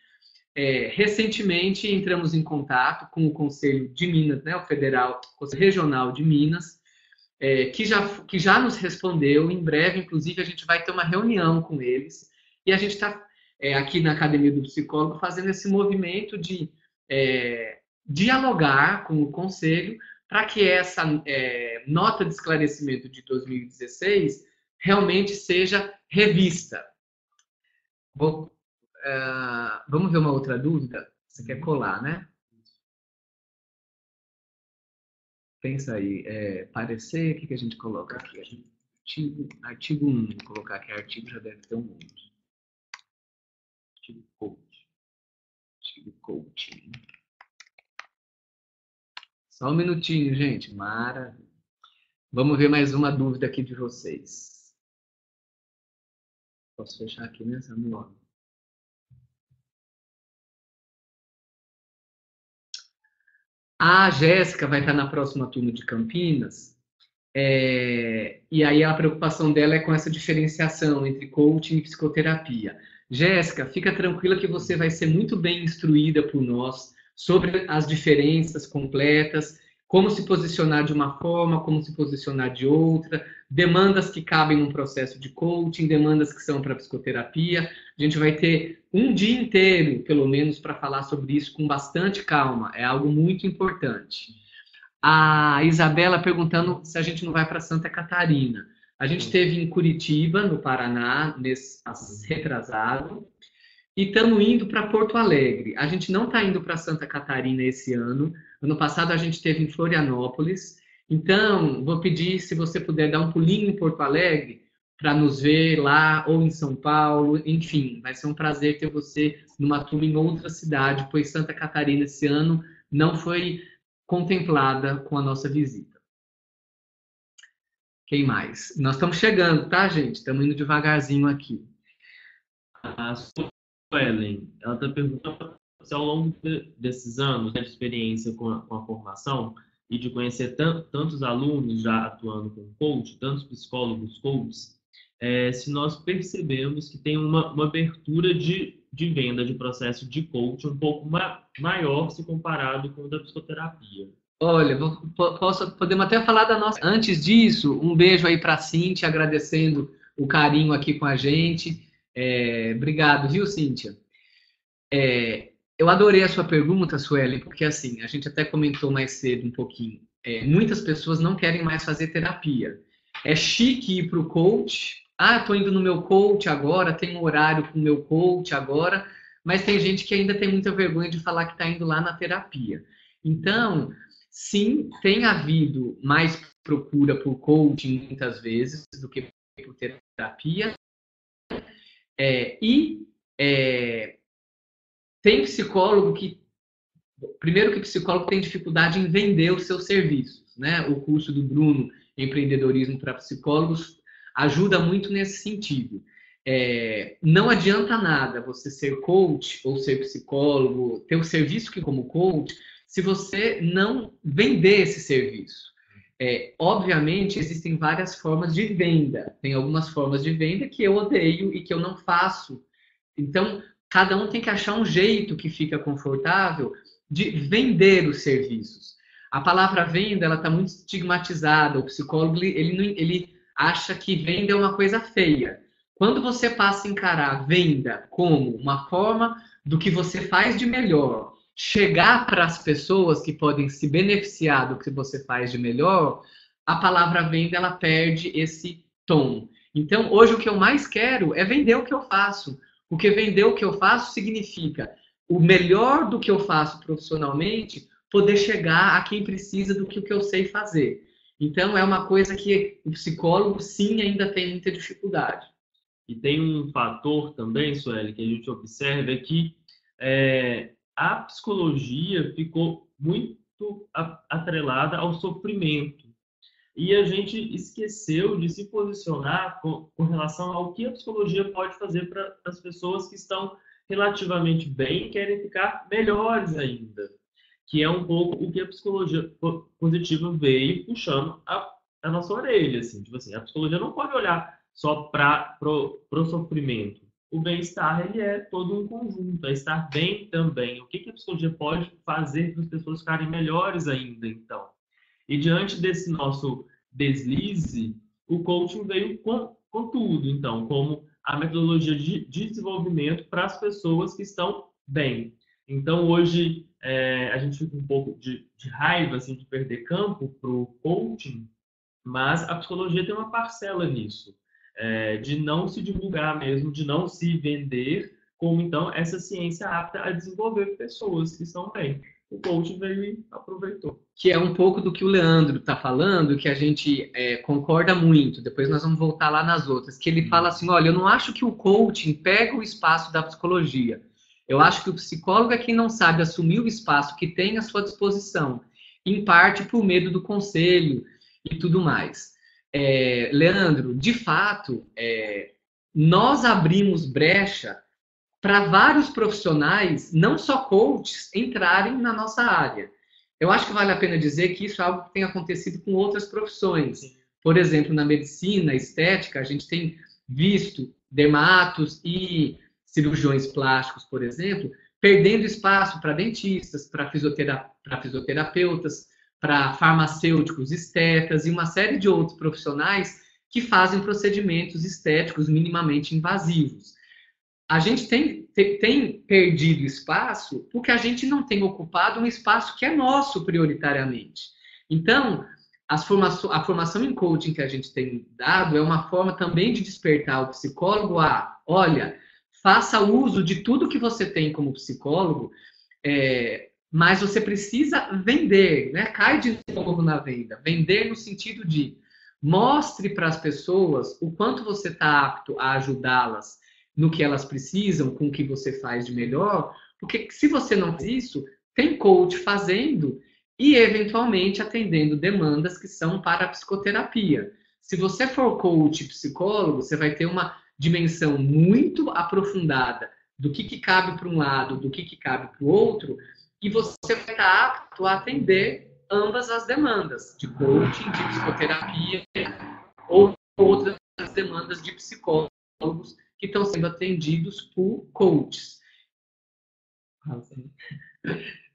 recentemente entramos em contato com o Conselho de Minas, né, o Federal, o Conselho Regional de Minas, que já nos respondeu. Em breve, inclusive, a gente vai ter uma reunião com eles. E a gente está aqui na Academia do Psicólogo fazendo esse movimento de dialogar com o Conselho para que essa nota de esclarecimento de 2016 realmente seja revista. Vamos ver uma outra dúvida? Você quer colar, né? Pensa aí. Parecer, o que a gente coloca aqui? Artigo 1. Vou colocar aqui artigo, já deve ter um monte. Artigo coach. Artigo coaching. Só um minutinho, gente. Maravilha. Vamos ver mais uma dúvida aqui de vocês. Posso fechar aqui, né, Samuel? A Jéssica vai estar na próxima turma de Campinas. E aí a preocupação dela é com essa diferenciação entre coaching e psicoterapia. Jéssica, fica tranquila que você vai ser muito bem instruída por nós sobre as diferenças completas, como se posicionar de uma forma, como se posicionar de outra, demandas que cabem num processo de coaching, demandas que são para psicoterapia. A gente vai ter um dia inteiro, pelo menos, para falar sobre isso com bastante calma. É algo muito importante. A Isabela perguntando se a gente não vai para Santa Catarina. A gente esteve em Curitiba, no Paraná, nesse retrasado, e estamos indo para Porto Alegre. A gente não está indo para Santa Catarina esse ano. Ano passado a gente esteve em Florianópolis. Então, vou pedir, se você puder dar um pulinho em Porto Alegre, para nos ver lá, ou em São Paulo. Enfim, vai ser um prazer ter você numa turma em outra cidade, pois Santa Catarina esse ano não foi contemplada com a nossa visita. Quem mais? Nós estamos chegando, tá, gente? Estamos indo devagarzinho aqui.
A Suelen, ela está perguntando se ao longo desses anos, né, de experiência com a formação e de conhecer tantos alunos já atuando com coach, tantos psicólogos coaches, se nós percebemos que tem uma abertura de venda de processo de coach um pouco maior se comparado com o da psicoterapia.
Olha, podemos até falar da nossa. Antes disso, um beijo aí para a Cíntia, agradecendo o carinho aqui com a gente. Obrigado, viu, Cíntia? Eu adorei a sua pergunta, Suelen, porque assim, a gente até comentou mais cedo um pouquinho. Muitas pessoas não querem mais fazer terapia. É chique ir para o coach. Estou indo no meu coach agora, tenho um horário com o meu coach agora, mas tem gente que ainda tem muita vergonha de falar que está indo lá na terapia. Então, sim, tem havido mais procura por coaching muitas vezes do que por terapia. Tem psicólogo que... Primeiro que psicólogo tem dificuldade em vender os seus serviços, né? O curso do Bruno, Empreendedorismo para Psicólogos, ajuda muito nesse sentido. Não adianta nada você ser coach ou ser psicólogo, ter o serviço que como coach, se você não vender esse serviço. Obviamente, existem várias formas de venda. Tem algumas formas de venda que eu odeio e que eu não faço. Então, cada um tem que achar um jeito que fica confortável de vender os serviços. A palavra venda, ela está muito estigmatizada. O psicólogo, ele acha que venda é uma coisa feia. Quando você passa a encarar venda como uma forma do que você faz de melhor, chegar para as pessoas que podem se beneficiar do que você faz de melhor, a palavra venda, ela perde esse tom. Então, hoje o que eu mais quero é vender o que eu faço. Porque vender o que eu faço significa o melhor do que eu faço profissionalmente poder chegar a quem precisa do que eu sei fazer. Então, é uma coisa que o psicólogo, sim, ainda tem muita dificuldade.
E tem um fator também, Sueli, que a gente observa, é que a psicologia ficou muito atrelada ao sofrimento. e a gente esqueceu de se posicionar com relação ao que a psicologia pode fazer para as pessoas que estão relativamente bem e querem ficar melhores ainda, que é um pouco o que a psicologia positiva veio puxando a nossa orelha, assim, tipo assim, a psicologia não pode olhar só para o sofrimento. O bem-estar, ele é todo um conjunto, é estar bem também. O que a psicologia pode fazer para as pessoas ficarem melhores ainda, então? E diante desse nosso deslize, o coaching veio com tudo, então, como a metodologia de desenvolvimento para as pessoas que estão bem. Então, hoje, a gente fica um pouco de raiva assim, de perder campo para o coaching, mas a psicologia tem uma parcela nisso, de não se divulgar mesmo, de não se vender, como então essa ciência apta a desenvolver pessoas que estão bem. O coaching veio e aproveitou.
Que é um pouco do que o Leandro está falando, que a gente concorda muito. Depois nós vamos voltar lá nas outras. Que ele fala assim, olha, eu não acho que o coaching pega o espaço da psicologia. Eu acho que o psicólogo é quem não sabe assumir o espaço que tem à sua disposição, em parte por medo do conselho e tudo mais. Leandro, de fato, nós abrimos brecha para vários profissionais, não só coaches, entrarem na nossa área. Eu acho que vale a pena dizer que isso é algo que tem acontecido com outras profissões. Por exemplo, na medicina estética, a gente tem visto dermatos e cirurgiões plásticos, por exemplo, perdendo espaço para dentistas, para fisioterapeutas, para farmacêuticos, estetas e uma série de outros profissionais que fazem procedimentos estéticos minimamente invasivos. A gente tem perdido espaço porque a gente não tem ocupado um espaço que é nosso prioritariamente. Então, a formação em coaching que a gente tem dado é uma forma também de despertar o psicólogo a, olha, faça uso de tudo que você tem como psicólogo, mas você precisa vender, né? Cai de novo na venda. Vender no sentido de mostre para as pessoas o quanto você está apto a ajudá-las no que elas precisam, com o que você faz de melhor, porque se você não faz isso, tem coach fazendo e, eventualmente, atendendo demandas que são para a psicoterapia. Se você for coach psicólogo, você vai ter uma dimensão muito aprofundada do que cabe para um lado, do que cabe para o outro, e você vai estar apto a atender ambas as demandas, de coaching, de psicoterapia, ou outras demandas de psicólogos que estão sendo atendidos por coaches.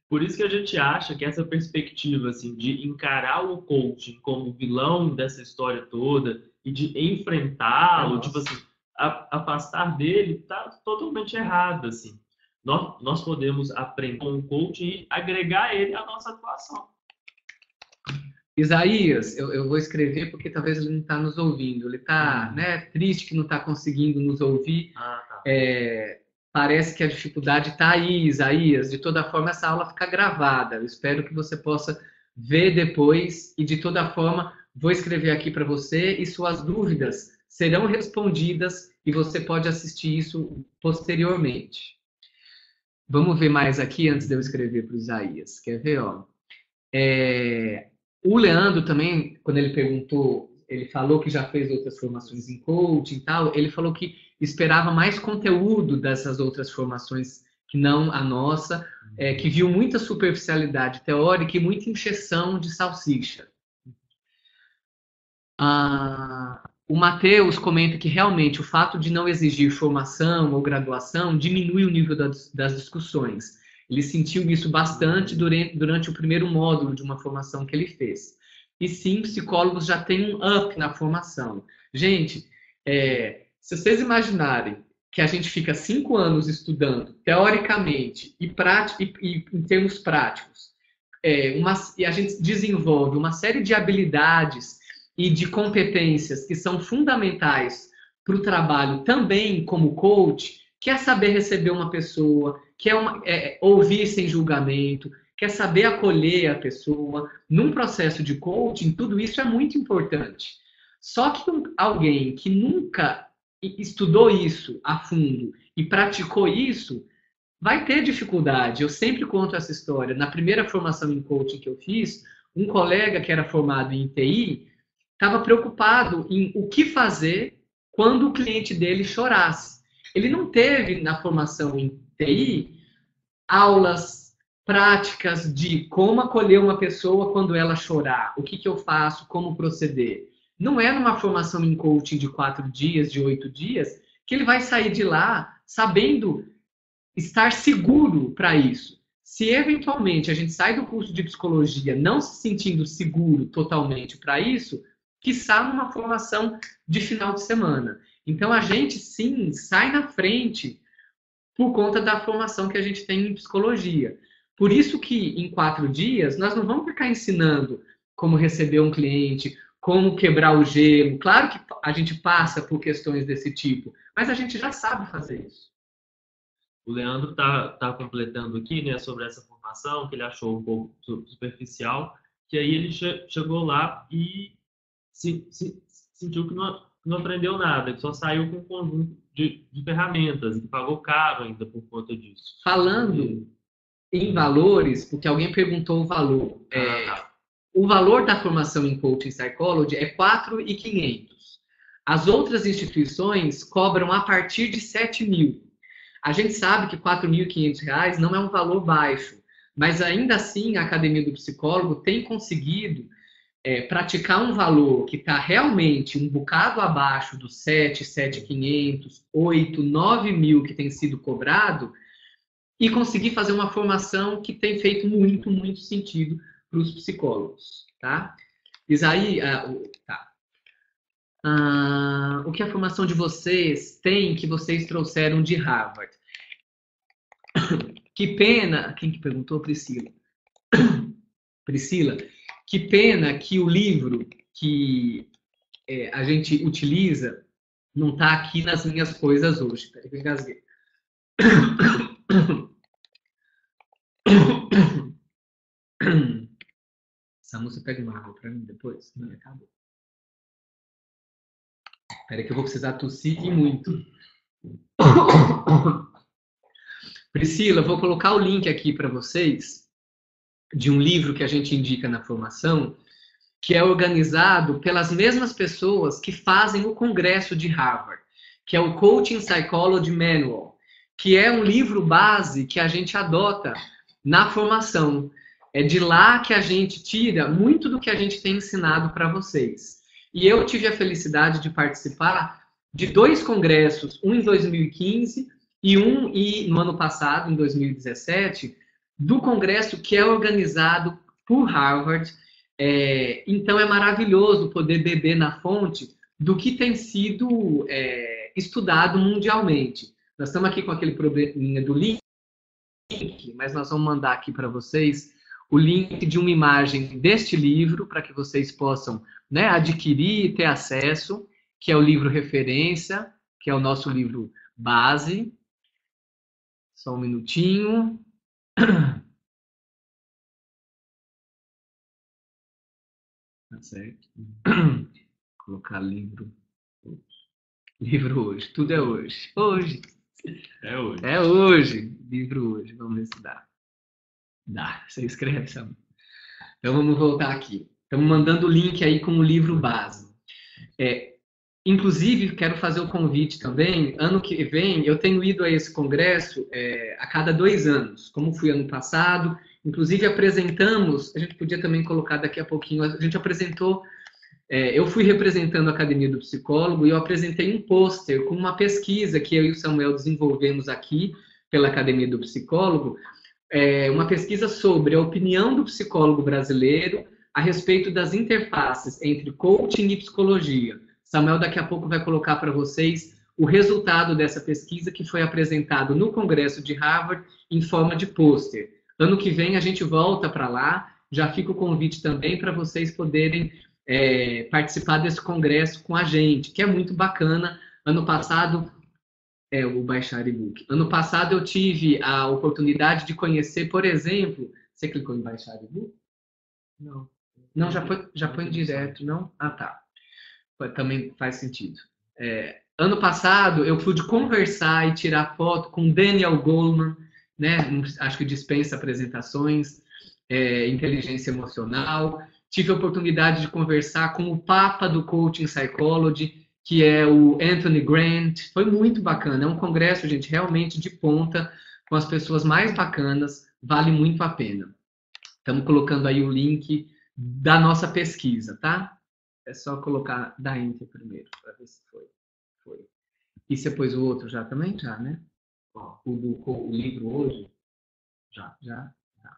Por isso que a gente acha que essa perspectiva assim, de encarar o coaching como vilão dessa história toda e de enfrentá-lo, tipo assim, afastar dele, está totalmente errado. Assim. Nós podemos aprender com o coaching e agregar ele à nossa atuação.
Isaías, eu vou escrever porque talvez ele não está nos ouvindo. Ele está triste que não está conseguindo nos ouvir.
Tá.
Parece que a dificuldade está aí, Isaías. De toda forma, essa aula fica gravada. Eu espero que você possa ver depois. E, de toda forma, vou escrever aqui para você e suas dúvidas serão respondidas e você pode assistir isso posteriormente. Vamos ver mais aqui antes de eu escrever para o Isaías. Quer ver? O Leandro também, quando ele perguntou, ele falou que já fez outras formações em coaching e tal, ele falou que esperava mais conteúdo dessas outras formações que não a nossa, que viu muita superficialidade teórica e muita encheção de salsicha. O Matheus comenta que realmente o fato de não exigir formação ou graduação diminui o nível das discussões. Ele sentiu isso bastante durante o primeiro módulo de uma formação que ele fez. E sim, psicólogos já têm um up na formação. Gente, se vocês imaginarem que a gente fica 5 anos estudando, teoricamente e em termos práticos, e a gente desenvolve uma série de habilidades e de competências que são fundamentais para o trabalho também como coach, que é saber receber uma pessoa, que ouvir sem julgamento, quer saber acolher a pessoa. Num processo de coaching, tudo isso é muito importante. Só que alguém que nunca estudou isso a fundo e praticou isso, vai ter dificuldade. Eu sempre conto essa história. Na primeira formação em coaching que eu fiz, um colega que era formado em TI estava preocupado em o que fazer quando o cliente dele chorasse. Ele não teve, na formação em TI, aulas práticas de como acolher uma pessoa quando ela chorar, o que eu faço, como proceder. Não é numa formação em coaching de 4 dias, de 8 dias, que ele vai sair de lá sabendo estar seguro para isso. Se eventualmente a gente sai do curso de psicologia não se sentindo seguro totalmente para isso, quiçá numa formação de final de semana. Então a gente sim sai na frente por conta da formação que a gente tem em psicologia. Por isso que em 4 dias nós não vamos ficar ensinando como receber um cliente, como quebrar o gelo. Claro que a gente passa por questões desse tipo, mas a gente já sabe fazer isso.
O Leandro tá completando aqui, né, sobre essa formação, que ele achou um pouco superficial, que aí ele chegou lá e sentiu que não aprendeu nada, que só saiu com um conjunto de ferramentas, e que pagou caro ainda por conta disso.
Falando em valores, porque alguém perguntou o valor. O valor da formação em Coaching Psychology é R$ 4.500. As outras instituições cobram a partir de 7 mil. A gente sabe que R$ 4.500 não é um valor baixo, mas ainda assim a Academia do Psicólogo tem conseguido praticar um valor que está realmente um bocado abaixo dos 7.500, 8, 9 mil que tem sido cobrado e conseguir fazer uma formação que tem feito muito, muito sentido para os psicólogos, tá? Isaí, tá. O que a formação de vocês tem que vocês trouxeram de Harvard? Que pena... Quem que perguntou? Priscila. Priscila, que pena que o livro que a gente utiliza não está aqui nas minhas coisas hoje. Peraí que eu engasguei. Samu, você pega uma água para mim depois? Não, acabou. Peraí que eu vou precisar tossir e muito. Priscila, vou colocar o link aqui para vocês de um livro que a gente indica na formação, que é organizado pelas mesmas pessoas que fazem o congresso de Harvard, que é o Coaching Psychology Manual, que é um livro base que a gente adota na formação. É de lá que a gente tira muito do que a gente tem ensinado para vocês. E eu tive a felicidade de participar de 2 congressos, um em 2015 e um no ano passado, em 2017, do congresso que é organizado por Harvard. Então é maravilhoso poder beber na fonte do que tem sido estudado mundialmente. Nós estamos aqui com aquele probleminha do link, mas nós vamos mandar aqui para vocês o link de uma imagem deste livro para que vocês possam, né, adquirir e ter acesso, que é o livro referência, que é o nosso livro base. Só um minutinho. Tá certo. Vou colocar livro. Livro hoje. Tudo é hoje. Hoje.
É hoje.
É hoje. Livro hoje. Vamos ver se dá. Dá. Você escreve, sabe? Então vamos voltar aqui. Estamos mandando o link aí com o livro base. Inclusive, quero fazer o convite também. Ano que vem, eu tenho ido a esse congresso a cada 2 anos, como fui ano passado. Inclusive, apresentamos, a gente podia também colocar daqui a pouquinho, a gente apresentou, eu fui representando a Academia do Psicólogo e eu apresentei um pôster com uma pesquisa que eu e o Samuel desenvolvemos aqui pela Academia do Psicólogo, uma pesquisa sobre a opinião do psicólogo brasileiro a respeito das interfaces entre coaching e psicologia. Samuel daqui a pouco vai colocar para vocês o resultado dessa pesquisa que foi apresentado no Congresso de Harvard em forma de pôster. Ano que vem a gente volta para lá, já fica o convite também para vocês poderem participar desse congresso com a gente, que é muito bacana. Ano passado, o baixar e-book. Ano passado eu tive a oportunidade de conhecer, por exemplo, você clicou em baixar e-book? Não. Não, já foi direto, não? Ah, tá. Também faz sentido. Ano passado, eu pude conversar e tirar foto com Daniel Goleman, né? Acho que dispensa apresentações, inteligência emocional. tive a oportunidade de conversar com o papa do Coaching Psychology, que é o Anthony Grant. Foi muito bacana. É um congresso, gente, realmente de ponta, com as pessoas mais bacanas. Vale muito a pena. Estamos colocando aí o link da nossa pesquisa, tá? É só colocar da Enter primeiro, para ver se foi. E você pôs o outro já também? Já, né? Ó, o livro hoje? Já. Tá.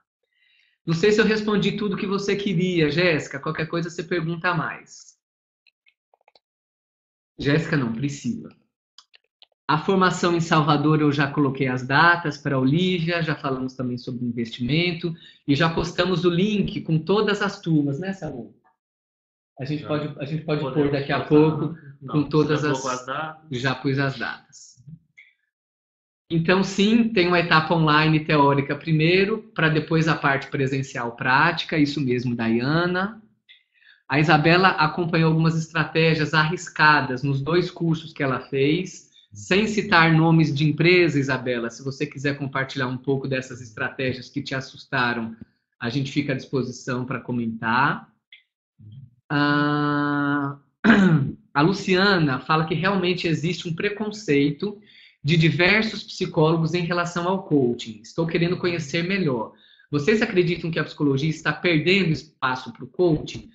Não sei se eu respondi tudo que você queria, Jéssica. Qualquer coisa você pergunta mais. Jéssica não, Priscila. A formação em Salvador eu já coloquei as datas para a Olívia, já falamos também sobre investimento e já postamos o link com todas as turmas, né, Samu? A gente pode pôr daqui a pouco com todas as... Já pus as datas. Então, sim, tem uma etapa online teórica primeiro, para depois a parte presencial prática, isso mesmo, Dayana. A Isabela acompanhou algumas estratégias arriscadas nos 2 cursos que ela fez, sem citar nomes de empresa, Isabela. Se você quiser compartilhar um pouco dessas estratégias que te assustaram, a gente fica à disposição para comentar. A Luciana fala que realmente existe um preconceito de diversos psicólogos em relação ao coaching. Estou querendo conhecer melhor. Vocês acreditam que a psicologia está perdendo espaço para o coaching?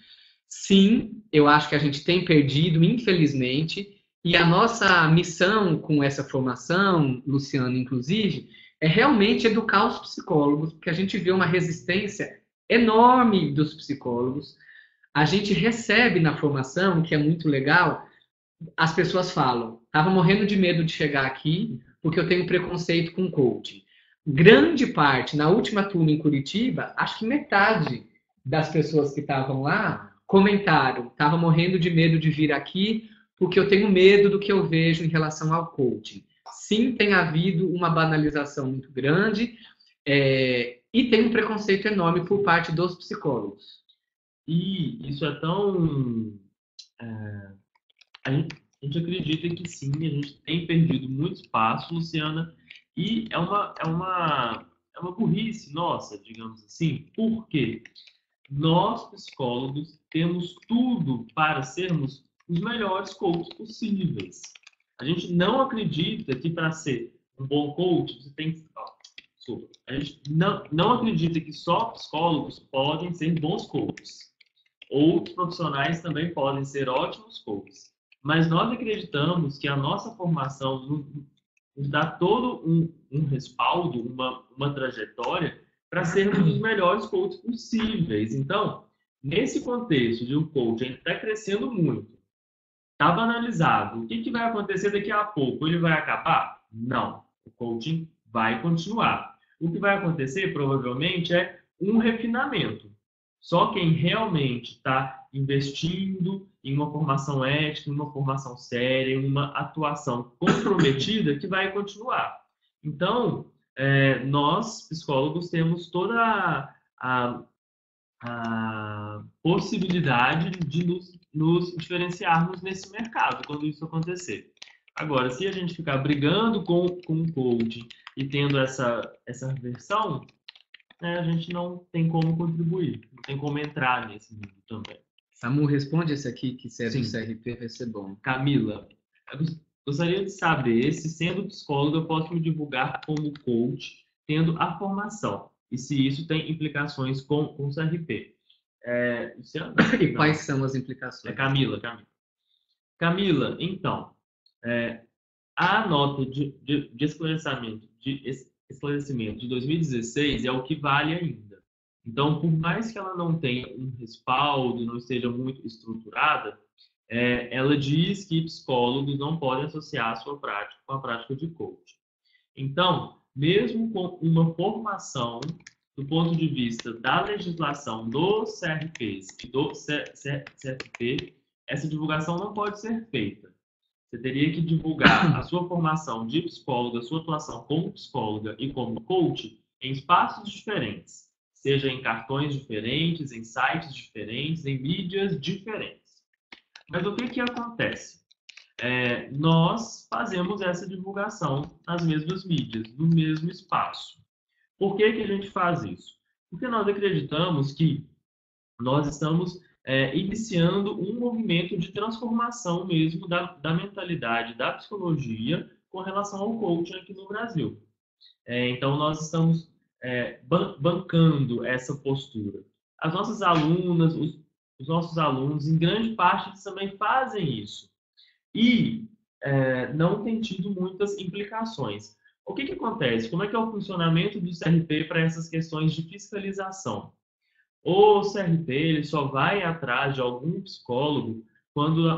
Sim, eu acho que a gente tem perdido, infelizmente, e a nossa missão com essa formação, Luciano, inclusive, é realmente educar os psicólogos, porque a gente vê uma resistência enorme dos psicólogos. A gente recebe na formação, que é muito legal, as pessoas falam, estava morrendo de medo de chegar aqui, porque eu tenho preconceito com coaching. Grande parte, na última turma em Curitiba, acho que metade das pessoas que estavam lá comentaram, estava morrendo de medo de vir aqui, porque eu tenho medo do que eu vejo em relação ao coaching. Sim, tem havido uma banalização muito grande, e tem um preconceito enorme por parte dos psicólogos.
E isso é tão... A gente acredita que sim, a gente tem perdido muito espaço, Luciana, e é uma burrice nossa, digamos assim, porque nós, psicólogos, temos tudo para sermos os melhores coaches possíveis. A gente não acredita que para ser um bom coach, você tem que... A gente não acredita que só psicólogos podem ser bons coaches. Outros profissionais também podem ser ótimos coaches. Mas nós acreditamos que a nossa formação nos dá todo um respaldo, uma trajetória para sermos os melhores coaches possíveis. Então, nesse contexto de um coach está crescendo muito, está banalizado, o que vai acontecer daqui a pouco? Ele vai acabar? Não. O coaching vai continuar. O que vai acontecer, provavelmente, é um refinamento. Só quem realmente está investindo em uma formação ética, em uma formação séria, em uma atuação comprometida, que vai continuar. Então, nós, psicólogos, temos toda a possibilidade de nos diferenciarmos nesse mercado, quando isso acontecer. Agora, se a gente ficar brigando com o coaching e tendo essa versão, a gente não tem como contribuir, não tem como entrar nesse mundo também.
Samu, responde esse aqui, que se é do CRP, vai ser bom.
Camila, eu gostaria de saber se, sendo psicóloga, eu posso me divulgar como coach, tendo a formação, e se isso tem implicações com o CRP.
E quais são as implicações?
Camila. Camila, então, a nota de esclarecimento de 2016 é o que vale ainda. Então, por mais que ela não tenha um respaldo, não esteja muito estruturada, ela diz que psicólogos não podem associar a sua prática com a prática de coaching. Então, mesmo com uma formação do ponto de vista da legislação dos CRPs e do CFP, essa divulgação não pode ser feita. Você teria que divulgar a sua formação de psicóloga, a sua atuação como psicóloga e como coach em espaços diferentes, seja em cartões diferentes, em sites diferentes, em mídias diferentes. Mas o que acontece? Nós fazemos essa divulgação nas mesmas mídias, no mesmo espaço. Por que a gente faz isso? Porque nós acreditamos que nós estamos iniciando um movimento de transformação mesmo da mentalidade da psicologia com relação ao coaching aqui no Brasil. Então, nós estamos bancando essa postura. As nossas alunas, os nossos alunos, em grande parte, eles também fazem isso. E não tem tido muitas implicações. O que acontece? Como é que é o funcionamento do CRP para essas questões de fiscalização? O CRP ele só vai atrás de algum psicólogo quando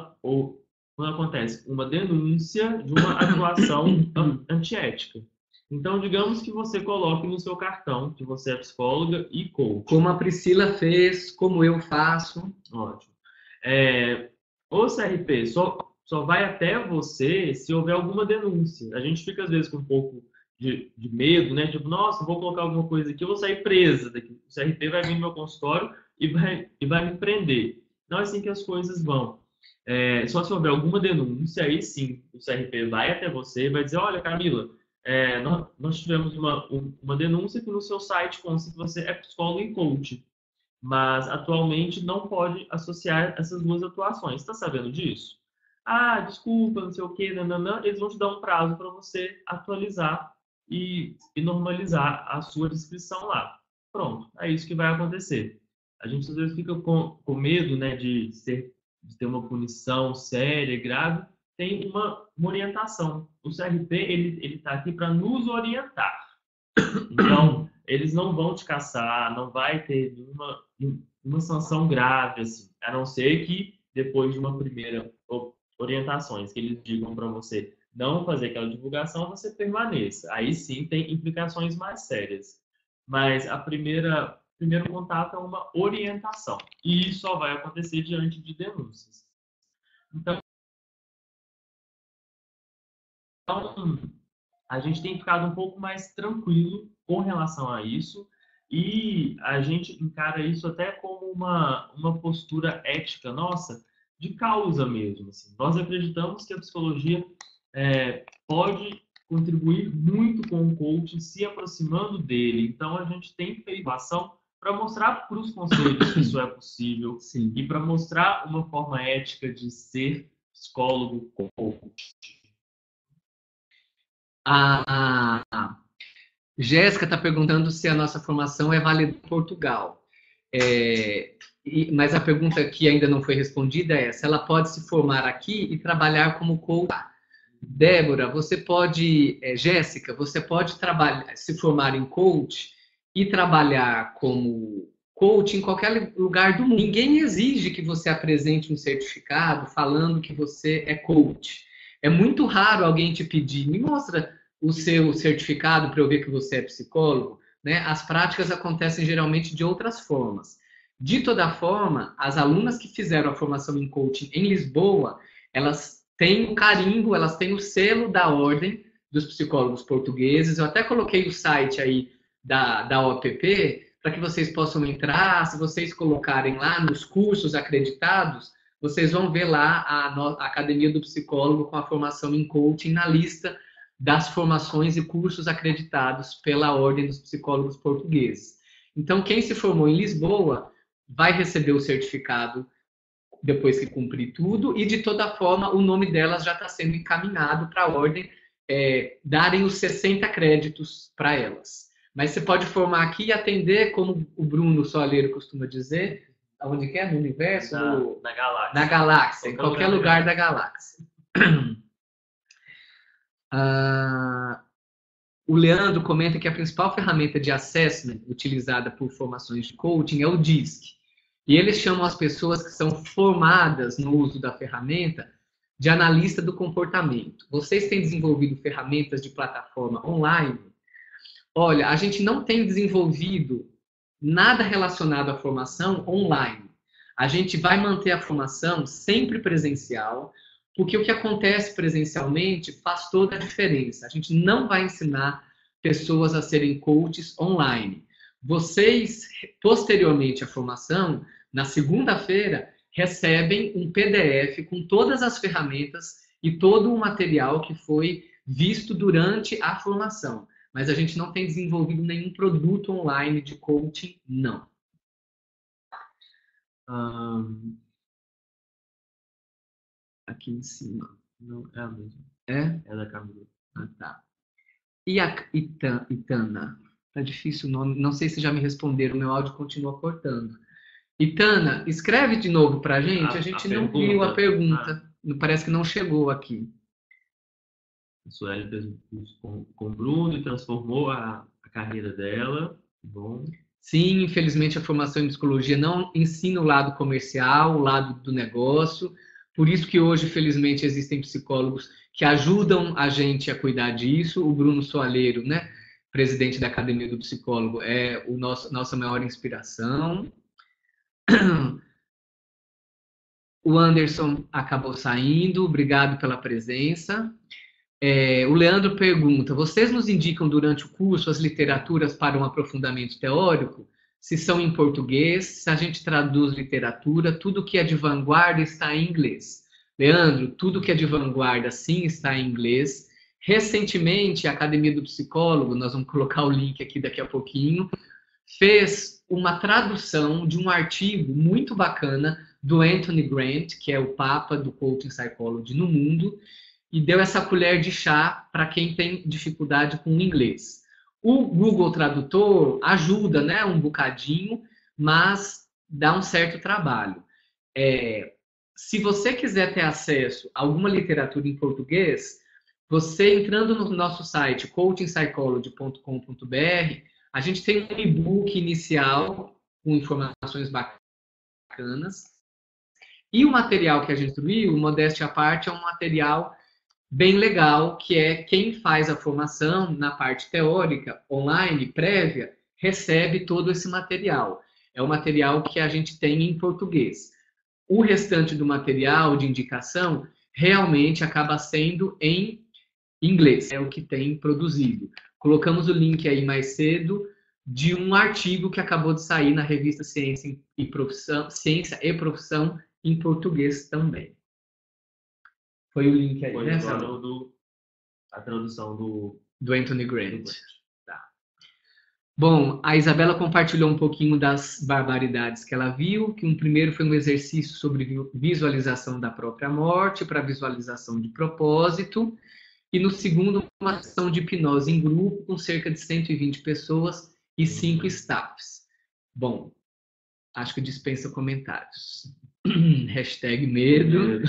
acontece uma denúncia de uma atuação antiética. Então, digamos que você coloque no seu cartão que você é psicóloga e coach.
Como a Priscila fez, como eu faço.
Ótimo. O CRP só vai até você se houver alguma denúncia. A gente fica, às vezes, com um pouco de medo, né? Tipo, nossa, vou colocar alguma coisa aqui, eu vou sair presa daqui. O CRP vai vir no meu consultório e vai me prender. Não é assim que as coisas vão. Só se houver alguma denúncia, aí sim, o CRP vai até você e vai dizer, olha, Camila, nós tivemos uma denúncia que no seu site consta que você é psicólogo e coach, mas atualmente não pode associar essas duas atuações. Está sabendo disso? Ah, desculpa, não sei o quê, nananã. Eles vão te dar um prazo para você atualizar e normalizar a sua descrição lá. Pronto, é isso que vai acontecer. A gente às vezes fica com medo, né, de ter uma punição séria e grave. Tem uma orientação. O CRP ele está aqui para nos orientar. Então, eles não vão te caçar, não vai ter nenhuma sanção grave, assim, a não ser que depois de uma primeira orientações que eles digam para você não fazer aquela divulgação, você permaneça. Aí sim tem implicações mais sérias. Mas primeiro contato é uma orientação. E isso só vai acontecer diante de denúncias. Então, a gente tem ficado um pouco mais tranquilo com relação a isso e a gente encara isso até como uma postura ética nossa, de causa mesmo. Assim. Nós acreditamos que a psicologia pode contribuir muito com o coaching, se aproximando dele. Então, a gente tem feito ação para mostrar para os conselhos que isso é possível. Sim. E para mostrar uma forma ética de ser psicólogo coach.
A Jéssica está perguntando se a nossa formação é válida em Portugal. Mas a pergunta que ainda não foi respondida é se ela pode se formar aqui e trabalhar como coach. Débora, você pode... Jéssica, você pode se formar em coach e trabalhar como coach em qualquer lugar do mundo. Ninguém exige que você apresente um certificado falando que você é coach. É muito raro alguém te pedir, me mostra o seu certificado para eu ver que você é psicólogo. Né? As práticas acontecem geralmente de outras formas. De toda forma, as alunas que fizeram a formação em coaching em Lisboa, elas têm o carimbo, elas têm o selo da Ordem dos Psicólogos Portugueses. Eu até coloquei o site aí da OPP para que vocês possam entrar. Se vocês colocarem lá nos cursos acreditados, vocês vão ver lá a Academia do Psicólogo com a formação em coaching na lista das formações e cursos acreditados pela Ordem dos Psicólogos Portugueses. Então, quem se formou em Lisboa vai receber o certificado depois que cumprir tudo e, de toda forma, o nome delas já está sendo encaminhado para a Ordem darem os 60 créditos para elas. Mas você pode formar aqui e atender, como o Bruno Soaleiro costuma dizer, aonde que é? No universo?
Na galáxia.
Na galáxia, em qualquer lugar da galáxia. O Leandro comenta que a principal ferramenta de assessment utilizada por formações de coaching é o DISC. E eles chamam as pessoas que são formadas no uso da ferramenta de analista do comportamento. Vocês têm desenvolvido ferramentas de plataforma online? Olha, a gente não tem desenvolvido nada relacionado à formação online. A gente vai manter a formação sempre presencial, porque o que acontece presencialmente faz toda a diferença. A gente não vai ensinar pessoas a serem coaches online. Vocês, posteriormente à formação, na segunda-feira, recebem um PDF com todas as ferramentas e todo o material que foi visto durante a formação. Mas a gente não tem desenvolvido nenhum produto online de coaching, não.
Ahn,
Aqui em cima.
não, é a mesma.
É?
É da Camila.
Ah, tá. E a Itana? Tá difícil o nome. Não sei se já me responderam. Meu áudio continua cortando. Itana, escreve de novo pra gente. A
A
gente não viu a
pergunta,
pergunta. Parece que não chegou aqui.
a Sueli fez um curso com o Bruno e transformou a carreira dela. Bom,
Sim, infelizmente a formação em psicologia não ensina o lado comercial, o lado do negócio. Por isso que hoje, felizmente, existem psicólogos que ajudam a gente a cuidar disso. O Bruno Soaleiro, né, presidente da Academia do Psicólogo, é o nossa maior inspiração. O Anderson acabou saindo, obrigado pela presença. O Leandro pergunta: vocês nos indicam durante o curso as literaturas para um aprofundamento teórico? Se são em português, se a gente traduz literatura, tudo que é de vanguarda está em inglês. Leandro, tudo que é de vanguarda sim está em inglês. Recentemente, a Academia do Psicólogo, nós vamos colocar o link aqui daqui a pouquinho, fez uma tradução de um artigo muito bacana do Anthony Grant, que é o papa do Coaching Psychology no mundo, e deu essa colher de chá para quem tem dificuldade com o inglês. O Google Tradutor ajuda, né, um bocadinho, mas dá um certo trabalho. Se você quiser ter acesso a alguma literatura em português, você entrando no nosso site coachingpsychology.com.br, a gente tem um e-book inicial com informações bacanas. E o material que a gente instruiu, modéstia à parte, é um material bem legal, que é quem faz a formação na parte teórica, online, prévia, recebe todo esse material. É o material que a gente tem em português. O restante do material de indicação realmente acaba sendo em inglês, é o que tem produzido. Colocamos o link aí mais cedo de um artigo que acabou de sair na revista Ciência e Profissão em português também. Foi o link aí,
foi
né,
agora
Samuel?
a tradução
Do Anthony Grant. Tá. Bom, a Isabela compartilhou um pouquinho das barbaridades que ela viu, que um primeiro foi um exercício sobre visualização da própria morte para visualização de propósito, e no segundo, uma ação de hipnose em grupo com cerca de 120 pessoas e 5 staffs. Bom, acho que dispensa comentários. Hashtag medo.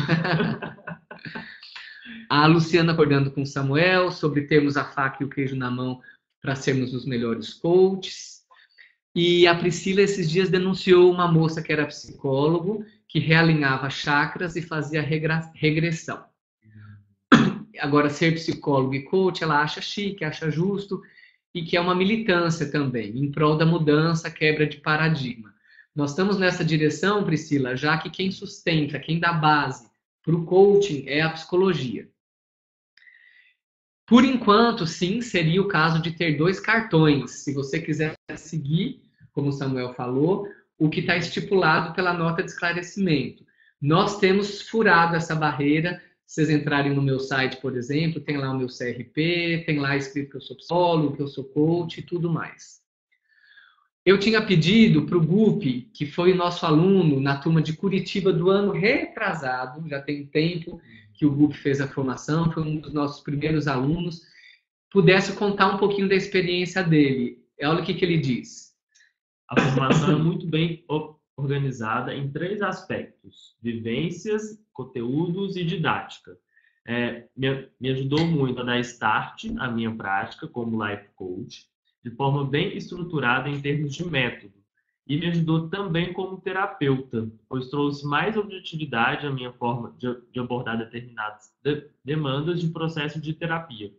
A Luciana acordando com o Samuel sobre termos a faca e o queijo na mão para sermos os melhores coaches. E a Priscila, esses dias, denunciou uma moça que era psicólogo, que realinhava chakras e fazia regressão. Agora, ser psicólogo e coach, ela acha chique, acha justo, e que é uma militância também, em prol da mudança, quebra de paradigma. Nós estamos nessa direção, Priscila, já que quem sustenta, quem dá base para o coaching é a psicologia. Por enquanto, sim, seria o caso de ter 2 cartões. Se você quiser seguir, como o Samuel falou, o que está estipulado pela nota de esclarecimento. Nós temos furado essa barreira. Se vocês entrarem no meu site, por exemplo, tem lá o meu CRP, tem lá escrito que eu sou psicólogo, que eu sou coach e tudo mais. Eu tinha pedido para o Gupi, que foi nosso aluno na turma de Curitiba do ano retrasado, já tem tempo que o Gupi fez a formação, foi um dos nossos primeiros alunos, pudesse contar um pouquinho da experiência dele. Olha o que ele diz.
A formação é muito bem organizada em 3 aspectos: vivências, conteúdos e didática. Me ajudou muito a dar start à minha prática como life coach, de forma bem estruturada em termos de método. E me ajudou também como terapeuta, pois trouxe mais objetividade à minha forma de abordar determinadas demandas de processo de terapia.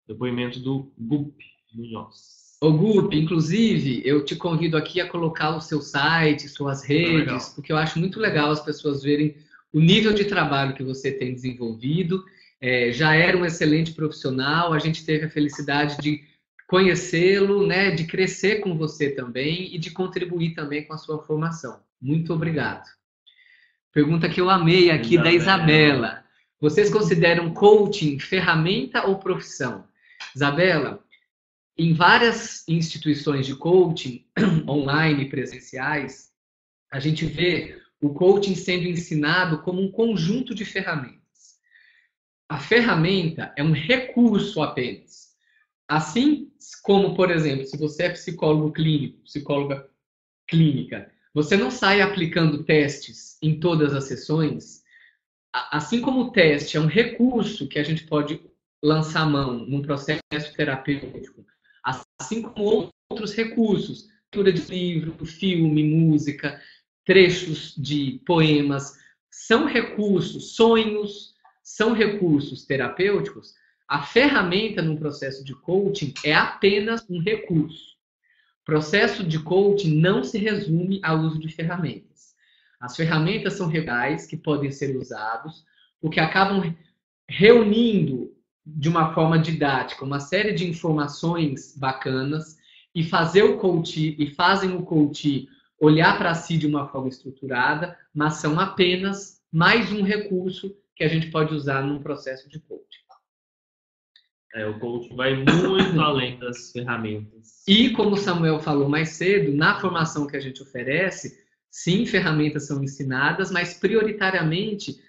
Depoimento do Gup Munhoz.
Ô Gup, inclusive, eu te convido aqui a colocar o seu site, suas redes, porque eu acho muito legal as pessoas verem o nível de trabalho que você tem desenvolvido. Já era um excelente profissional, a gente teve a felicidade de conhecê-lo, né, de crescer com você também e de contribuir também com a sua formação. Muito obrigado. Pergunta que eu amei aqui da Isabela. Vocês consideram coaching ferramenta ou profissão? Isabela, em várias instituições de coaching, online e presenciais, a gente vê o coaching sendo ensinado como um conjunto de ferramentas. A ferramenta é um recurso apenas. Assim como, por exemplo, se você é psicólogo clínico, psicóloga clínica, você não sai aplicando testes em todas as sessões. Assim como o teste é um recurso que a gente pode lançar mão num processo terapêutico, assim como outros recursos, leitura de livro, filme, música, trechos de poemas, são recursos, sonhos, são recursos terapêuticos. A ferramenta num processo de coaching é apenas um recurso. O processo de coaching não se resume ao uso de ferramentas. As ferramentas são regais que podem ser usados, porque acabam reunindo de uma forma didática uma série de informações bacanas e fazem o coach olhar para si de uma forma estruturada, mas são apenas mais um recurso que a gente pode usar num processo de coaching.
O coaching vai muito além das ferramentas.
E, como o Samuel falou mais cedo, na formação que a gente oferece, sim, ferramentas são ensinadas, mas prioritariamente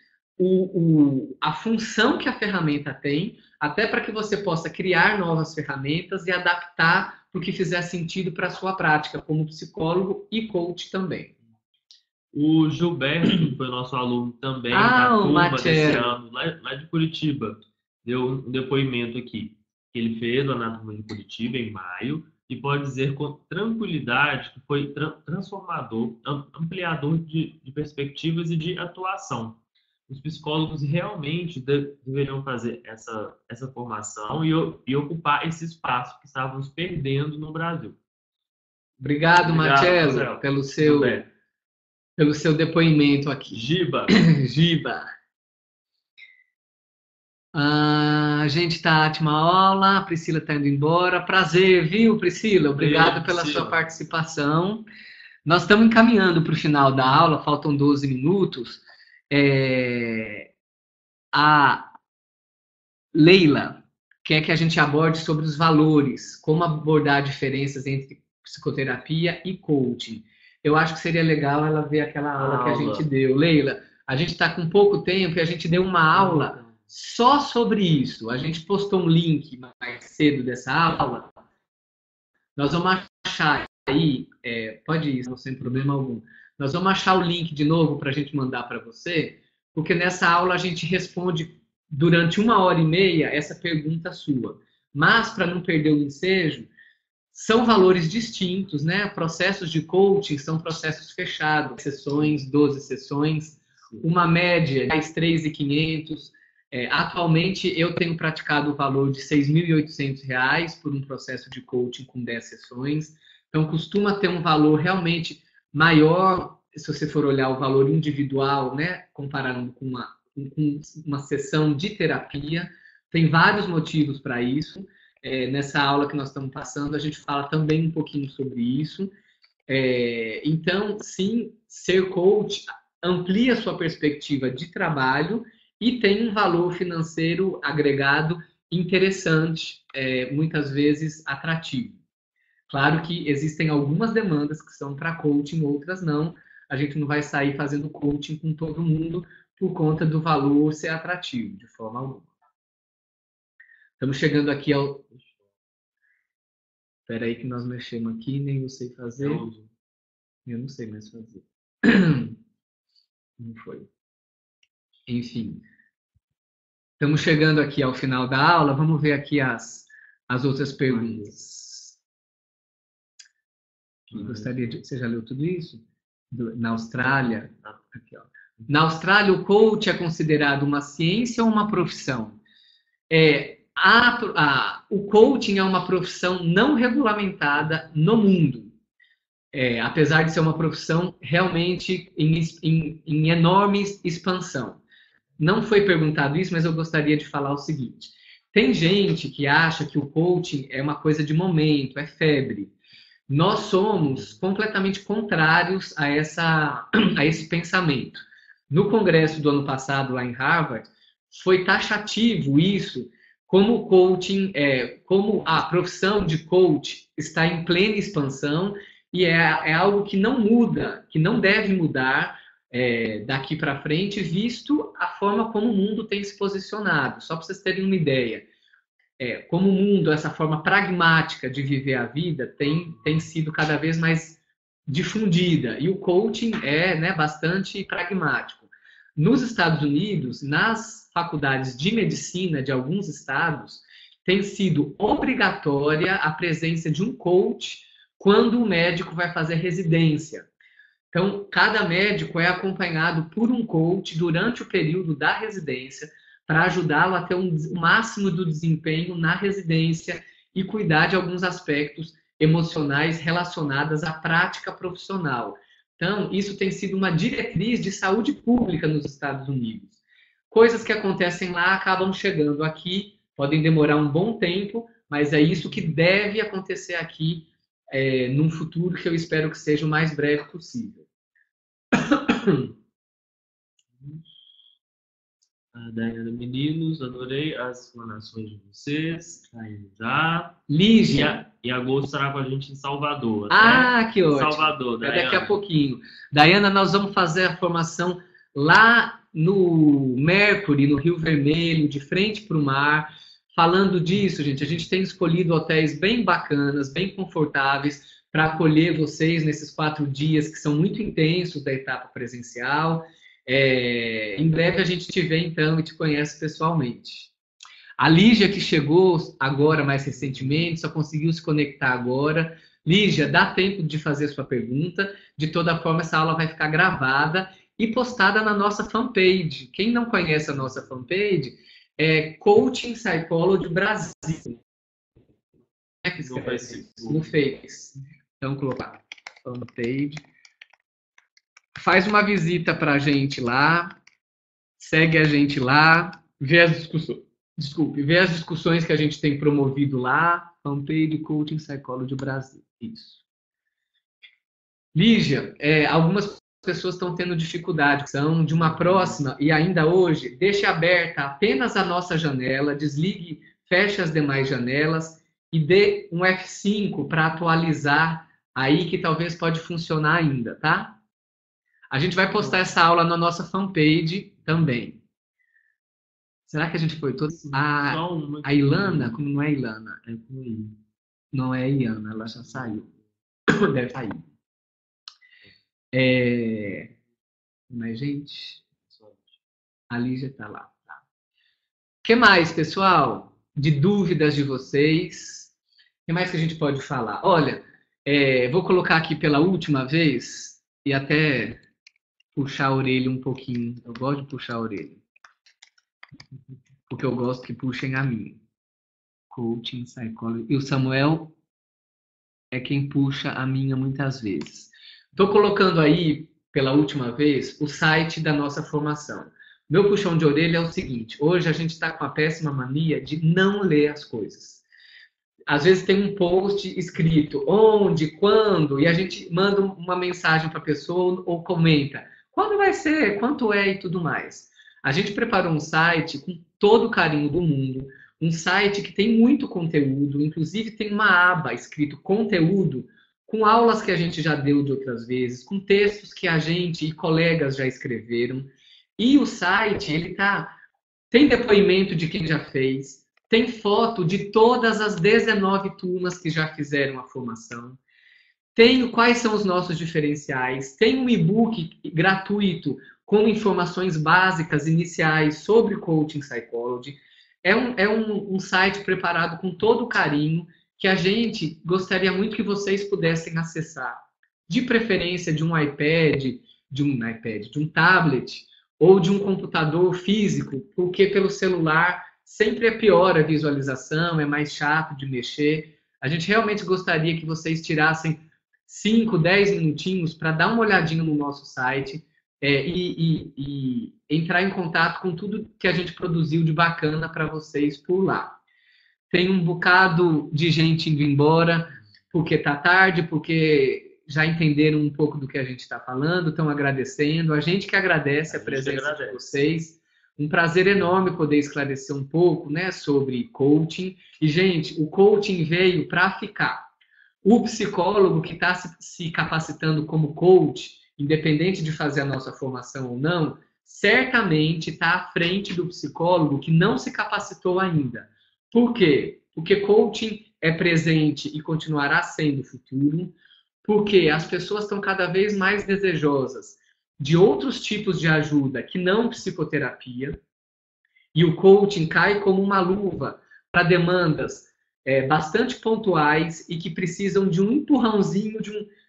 a função que a ferramenta tem, até para que você possa criar novas ferramentas e adaptar para o que fizer sentido para a sua prática, como psicólogo e coach também.
O Gilberto foi nosso aluno também na turma desse ano, lá de Curitiba. Deu um depoimento aqui, que ele fez lá na turma de Curitiba em maio, e pode dizer com tranquilidade que foi transformador, ampliador de perspectivas e de atuação. Os psicólogos realmente deveriam fazer essa formação e ocupar esse espaço que estávamos perdendo no Brasil.
Obrigado, Marcelo, pelo seu depoimento aqui.
Giba.
A gente está ótima aula, a Priscila está indo embora. Prazer, viu, Priscila? Obrigado pela sua participação. Nós estamos encaminhando para o final da aula, faltam 12 minutos. A Leila quer que a gente aborde sobre os valores, como abordar diferenças entre psicoterapia e coaching. Eu acho que seria legal ela ver aquela aula que a gente deu. Leila, a gente está com pouco tempo e a gente deu uma aula só sobre isso. A gente postou um link mais cedo dessa aula. Nós vamos achar aí, pode ir, sem problema algum. Nós vamos achar o link de novo para a gente mandar para você, porque nessa aula a gente responde durante 1h30 essa pergunta sua. Mas, para não perder o ensejo, são valores distintos, né? Processos de coaching são processos fechados, sessões, 12 sessões, uma média de 3.500. Atualmente, eu tenho praticado o valor de R$ 6.800 por um processo de coaching com 10 sessões. Então, costuma ter um valor realmente maior, se você for olhar o valor individual, né? Comparando com uma sessão de terapia. Tem vários motivos para isso. Nessa aula que nós estamos passando, a gente fala também um pouquinho sobre isso. Então, sim, ser coach amplia a sua perspectiva de trabalho e tem um valor financeiro agregado interessante, muitas vezes atrativo. Claro que existem algumas demandas que são para coaching, outras não. A gente não vai sair fazendo coaching com todo mundo por conta do valor ser atrativo, de forma alguma. Estamos chegando aqui ao... Espera aí que nós mexemos aqui, nem eu sei fazer. Eu não sei mais fazer. Não foi. Enfim. Estamos chegando aqui ao final da aula. Vamos ver aqui as outras perguntas. Gostaria de... Você já leu tudo isso? Na Austrália? Aqui, ó. Na Austrália, o coach é considerado uma ciência ou uma profissão? O coaching é uma profissão não regulamentada no mundo. Apesar de ser uma profissão realmente em enorme expansão. Não foi perguntado isso, mas eu gostaria de falar o seguinte. Tem gente que acha que o coaching é uma coisa de momento, é febre. Nós somos completamente contrários a esse pensamento. No congresso do ano passado, lá em Harvard, foi taxativo isso, como o coaching, como a profissão de coach está em plena expansão e é algo que não muda, que não deve mudar daqui para frente, visto a forma como o mundo tem se posicionado. Só para vocês terem uma ideia, como o mundo, essa forma pragmática de viver a vida, tem sido cada vez mais difundida, e o coaching é, né, bastante pragmático. Nos Estados Unidos, nas faculdades de medicina de alguns estados, tem sido obrigatória a presença de um coach quando o médico vai fazer residência. Então, cada médico é acompanhado por um coach durante o período da residência para ajudá-lo a ter o máximo do desempenho na residência e cuidar de alguns aspectos emocionais relacionados à prática profissional. Então, isso tem sido uma diretriz de saúde pública nos Estados Unidos. Coisas que acontecem lá acabam chegando aqui, podem demorar um bom tempo, mas é isso que deve acontecer aqui num futuro que eu espero que seja o mais breve possível.
Daiane, meninos, adorei as explanações de vocês. Já.
Lígia.
E agosto estará com a gente em Salvador.
Que ótimo.
Salvador,
Daiane. Daqui a pouquinho. Daiana, nós vamos fazer a formação lá no Mercury, no Rio Vermelho, de frente para o mar. Falando disso, gente, a gente tem escolhido hotéis bem bacanas, bem confortáveis, para acolher vocês nesses 4 dias que são muito intensos da etapa presencial. Em breve a gente te vê, então, e te conhece pessoalmente. A Lígia, que chegou agora mais recentemente, só conseguiu se conectar agora. Lígia, dá tempo de fazer sua pergunta. De toda forma, essa aula vai ficar gravada e postada na nossa fanpage. Quem não conhece a nossa fanpage, é Coaching Psychology Brasil. No Face. Então, colocar fanpage. Faz uma visita para a gente lá, segue a gente lá, vê as discussões que a gente tem promovido lá, fanpage Coaching Psychology Brasil. Isso. Lígia, algumas pessoas estão tendo dificuldade, são de uma próxima, e ainda hoje, deixe aberta apenas a nossa janela, desligue, feche as demais janelas e dê um F5 para atualizar aí, que talvez pode funcionar ainda, tá? A gente vai postar essa aula na nossa fanpage também. Será que a gente foi todos? A Ilana, como não é Ilana? É com I. Não é Iana, ela já saiu. Deve sair. Mas, gente, a Lígia está lá. Tá. O que mais, pessoal? De dúvidas de vocês? O que mais que a gente pode falar? Olha, vou colocar aqui pela última vez e até puxar a orelha um pouquinho. Eu gosto de puxar a orelha. Porque eu gosto que puxem a minha. Coaching, Psychology. E o Samuel é quem puxa a minha muitas vezes. Estou colocando aí, pela última vez, o site da nossa formação. Meu puxão de orelha é o seguinte. Hoje a gente está com a péssima mania de não ler as coisas. Às vezes tem um post escrito onde, quando, e a gente manda uma mensagem para a pessoa ou comenta. Quando vai ser? Quanto é? E tudo mais. A gente preparou um site com todo o carinho do mundo, um site que tem muito conteúdo, inclusive tem uma aba escrito conteúdo, com aulas que a gente já deu de outras vezes, com textos que a gente e colegas já escreveram. E o site, tem depoimento de quem já fez, tem foto de todas as 19 turmas que já fizeram a formação, tem quais são os nossos diferenciais, tem um e-book gratuito com informações básicas iniciais sobre Coaching Psychology. É um site preparado com todo o carinho que a gente gostaria muito que vocês pudessem acessar. De preferência de um iPad, de um tablet ou de um computador físico, porque pelo celular sempre é pior a visualização, é mais chato de mexer. A gente realmente gostaria que vocês tirassem 5, 10 minutinhos para dar uma olhadinha no nosso site e entrar em contato com tudo que a gente produziu de bacana para vocês por lá. Tem um bocado de gente indo embora porque está tarde, porque já entenderam um pouco do que a gente está falando, estão agradecendo. A gente que agradece a presença de vocês. Um prazer enorme poder esclarecer um pouco, né, sobre coaching. E, gente, o coaching veio para ficar. O psicólogo que está se capacitando como coach, independente de fazer a nossa formação ou não, certamente está à frente do psicólogo que não se capacitou ainda. Por quê? Porque coaching é presente e continuará sendo futuro, porque as pessoas estão cada vez mais desejosas de outros tipos de ajuda que não psicoterapia, e o coaching cai como uma luva para demandas bastante pontuais e que precisam de um empurrãozinho,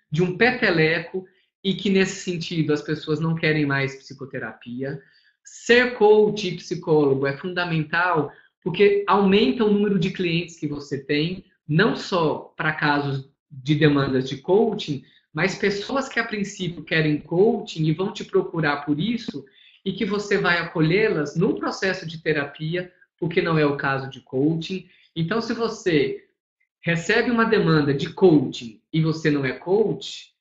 de um peteleco, e que nesse sentido as pessoas não querem mais psicoterapia. Ser coach e psicólogo é fundamental porque aumenta o número de clientes que você tem, não só para casos de demandas de coaching, mas pessoas que a princípio querem coaching e vão te procurar por isso, e que você vai acolhê-las num processo de terapia, porque não é o caso de coaching. Então, se você recebe uma demanda de coaching e você não é coach,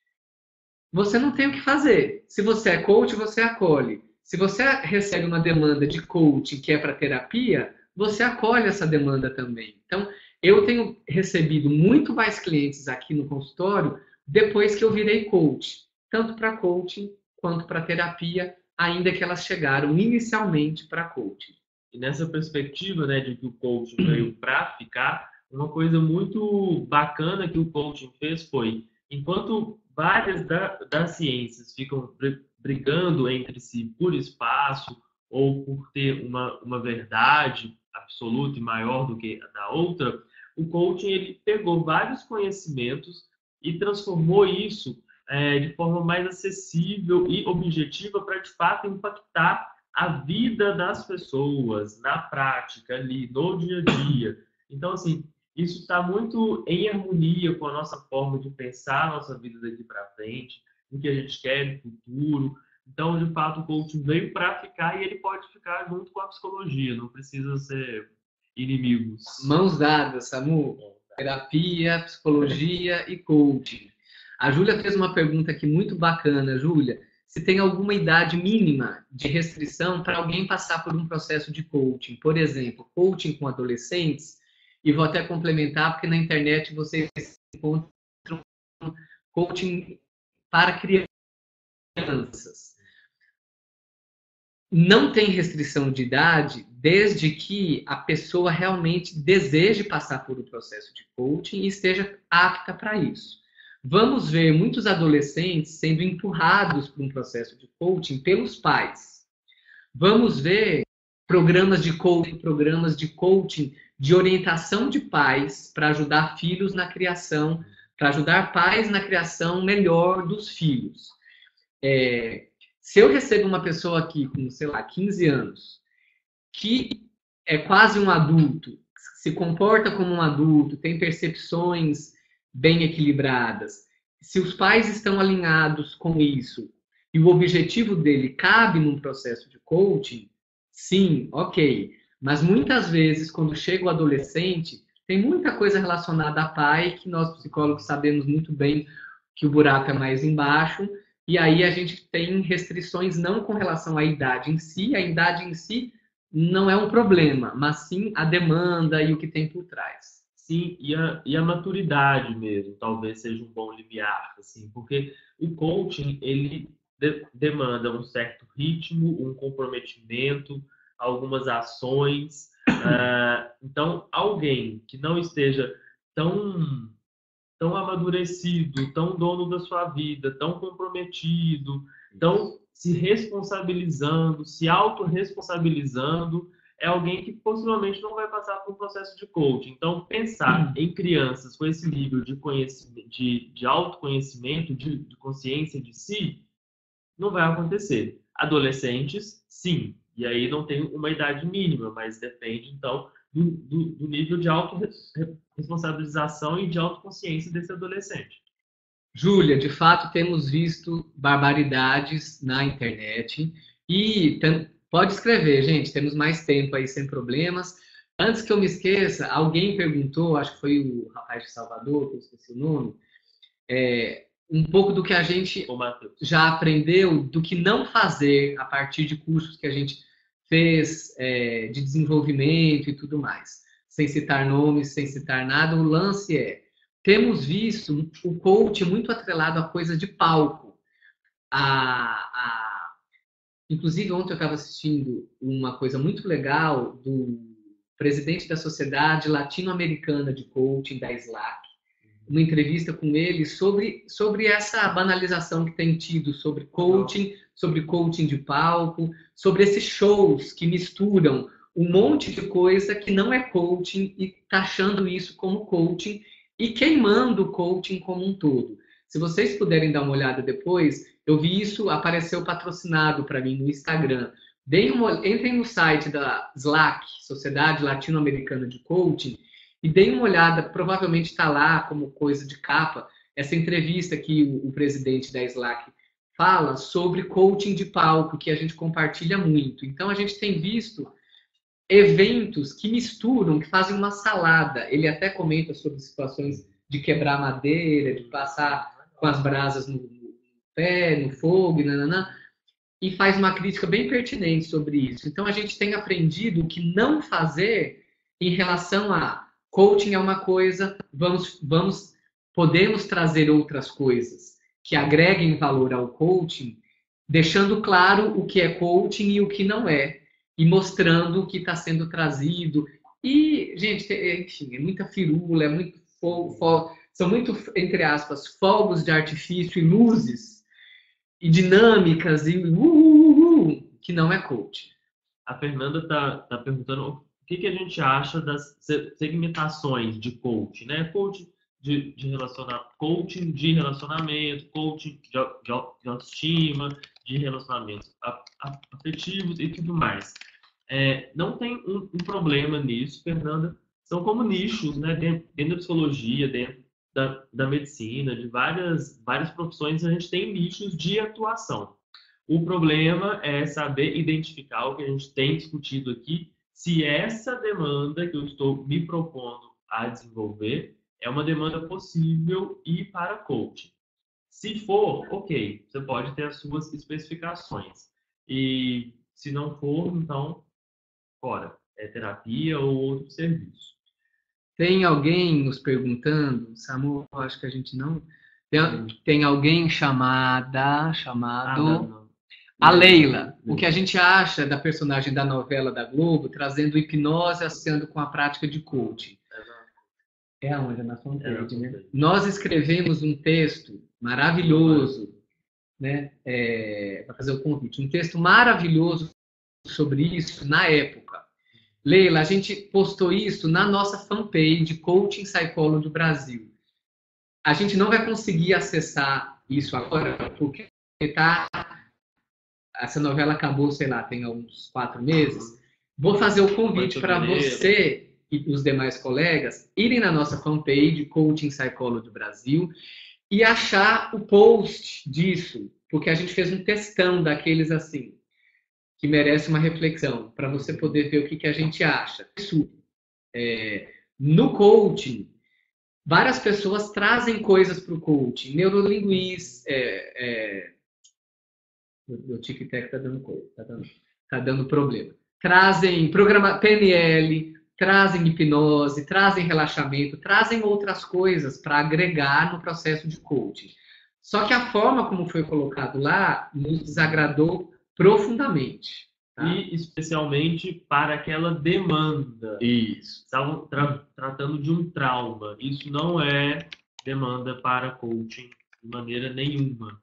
você não tem o que fazer. Se você é coach, você acolhe. Se você recebe uma demanda de coaching que é para terapia, você acolhe essa demanda também. Então, eu tenho recebido muito mais clientes aqui no consultório depois que eu virei coach, tanto para coaching quanto para terapia, ainda que elas chegaram inicialmente para coaching.
E nessa perspectiva, né, de que o coaching veio para ficar, uma coisa muito bacana que o coaching fez foi, enquanto várias das ciências ficam brigando entre si por espaço ou por ter uma verdade absoluta e maior do que a da outra, o coaching ele pegou vários conhecimentos e transformou isso de forma mais acessível e objetiva para, de fato, impactar a vida das pessoas na prática, ali, no dia a dia. Então, assim, isso está muito em harmonia com a nossa forma de pensar a nossa vida daqui para frente, o que a gente quer no futuro. Então, de fato, o coaching veio para ficar e ele pode ficar junto com a psicologia, não precisa ser inimigos.
Mãos dadas, Samu. Terapia, psicologia e coaching. A Júlia fez uma pergunta aqui muito bacana, Júlia. Se tem alguma idade mínima de restrição para alguém passar por um processo de coaching? Por exemplo, coaching com adolescentes. E vou até complementar, porque na internet vocês encontram coaching para crianças. Não tem restrição de idade, desde que a pessoa realmente deseje passar por um processo de coaching e esteja apta para isso. Vamos ver muitos adolescentes sendo empurrados para um processo de coaching pelos pais. Vamos ver programas de coaching, de orientação de pais para ajudar filhos na criação, para ajudar pais na criação melhor dos filhos. Se eu recebo uma pessoa aqui com, sei lá, 15 anos, que é quase um adulto, se comporta como um adulto, tem percepções bem equilibradas, se os pais estão alinhados com isso e o objetivo dele cabe num processo de coaching, sim, ok. Mas muitas vezes, quando chega o adolescente, tem muita coisa relacionada a pai que nós psicólogos sabemos muito bem que o buraco é mais embaixo. E aí a gente tem restrições não com relação à idade em si, a idade em si não é um problema, mas sim a demanda e o que tem por trás.
Sim, e a maturidade mesmo, talvez seja um bom limiar, assim, porque o coaching, ele demanda um certo ritmo, um comprometimento, algumas ações. Então, alguém que não esteja tão amadurecido, tão dono da sua vida, tão comprometido, tão se responsabilizando, se autorresponsabilizando, é alguém que possivelmente não vai passar por um processo de coaching. Então, pensar em crianças com esse nível de conhecimento, de autoconhecimento, de consciência de si, não vai acontecer. Adolescentes, sim. E aí não tem uma idade mínima, mas depende, então, do nível de autorresponsabilização e de autoconsciência desse adolescente.
Júlia, de fato temos visto barbaridades na internet e pode escrever, gente, temos mais tempo aí sem problemas. Antes que eu me esqueça, alguém perguntou, acho que foi o rapaz de Salvador, que eu esqueci o nome, um pouco do que a gente já aprendeu, do que não fazer a partir de cursos que a gente fez de desenvolvimento e tudo mais. Sem citar nomes, sem citar nada, o lance é: temos visto o coach muito atrelado a coisas de palco. Inclusive, ontem eu estava assistindo uma coisa muito legal do presidente da Sociedade Latino-Americana de Coaching, da SLAC, uma entrevista com ele sobre essa banalização que tem tido sobre coaching de palco, sobre esses shows que misturam um monte de coisa que não é coaching e taxando isso como coaching e queimando o coaching como um todo. Se vocês puderem dar uma olhada depois, eu vi isso, apareceu patrocinado para mim no Instagram. Entrem no site da SLAC, Sociedade Latino-Americana de Coaching, e deem uma olhada, provavelmente está lá como coisa de capa, essa entrevista que o presidente da SLAC fala sobre coaching de palco, que a gente compartilha muito. Então, a gente tem visto eventos que misturam, que fazem uma salada. Ele até comenta sobre situações de quebrar madeira, de passar com as brasas no pé, no fogo, e faz uma crítica bem pertinente sobre isso. Então, a gente tem aprendido o que não fazer em relação a coaching é uma coisa, podemos trazer outras coisas que agreguem valor ao coaching, deixando claro o que é coaching e o que não é, e mostrando o que está sendo trazido. E, gente, enfim, é muita firula, é muito são muito, entre aspas, fogos de artifício e luzes e dinâmicas e que não é coaching.
A Fernanda tá perguntando o que a gente acha das segmentações de coaching, né? Coaching de relacionamento, coaching de autoestima, de relacionamentos afetivos e tudo mais. Não tem um problema nisso, Fernanda. São como nichos, né? Dentro da psicologia, dentro da medicina, de várias profissões, a gente tem nichos de atuação. O problema é saber identificar o que a gente tem discutido aqui, se essa demanda que eu estou me propondo a desenvolver é uma demanda possível e para coaching. Se for, ok, você pode ter as suas especificações. E se não for, então, fora. É terapia ou outro serviço.
Tem alguém nos perguntando, Samu, acho que a gente não... Tem alguém chamado a Leila. O que a gente acha da personagem da novela da Globo, trazendo hipnose associando com a prática de coaching? É onde? Na fanpage, né? Nós escrevemos um texto maravilhoso, né? Para fazer o convite. Um texto maravilhoso sobre isso na época. Leila, a gente postou isso na nossa fanpage Coaching Psychology Brasil. A gente não vai conseguir acessar isso agora, porque essa novela acabou, sei lá, tem uns 4 meses. Vou fazer o convite para você e os demais colegas irem na nossa fanpage Coaching Psychology Brasil e achar o post disso, porque a gente fez um textão daqueles assim, que merece uma reflexão, para você poder ver o que a gente acha. Isso, no coaching, várias pessoas trazem coisas para o coaching. Neurolinguista, o tic-tac está dando coisa, tá dando problema. Trazem PNL, trazem hipnose, trazem relaxamento, trazem outras coisas para agregar no processo de coaching. Só que a forma como foi colocado lá nos desagradou profundamente. Tá?
E especialmente para aquela demanda.
Isso.
Estavam tratando de um trauma. Isso não é demanda para coaching de maneira nenhuma.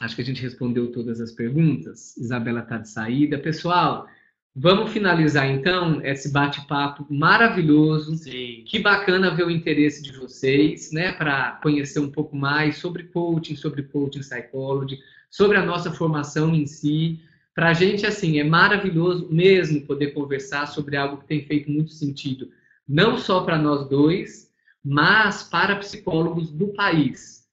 Acho que a gente respondeu todas as perguntas. Isabela está de saída. Pessoal, vamos finalizar então esse bate-papo maravilhoso.
Sim.
Que bacana ver o interesse de vocês, né, para conhecer um pouco mais sobre coaching psychology, sobre a nossa formação em si. Para a gente, assim, é maravilhoso mesmo poder conversar sobre algo que tem feito muito sentido, não só para nós dois, mas para psicólogos do país.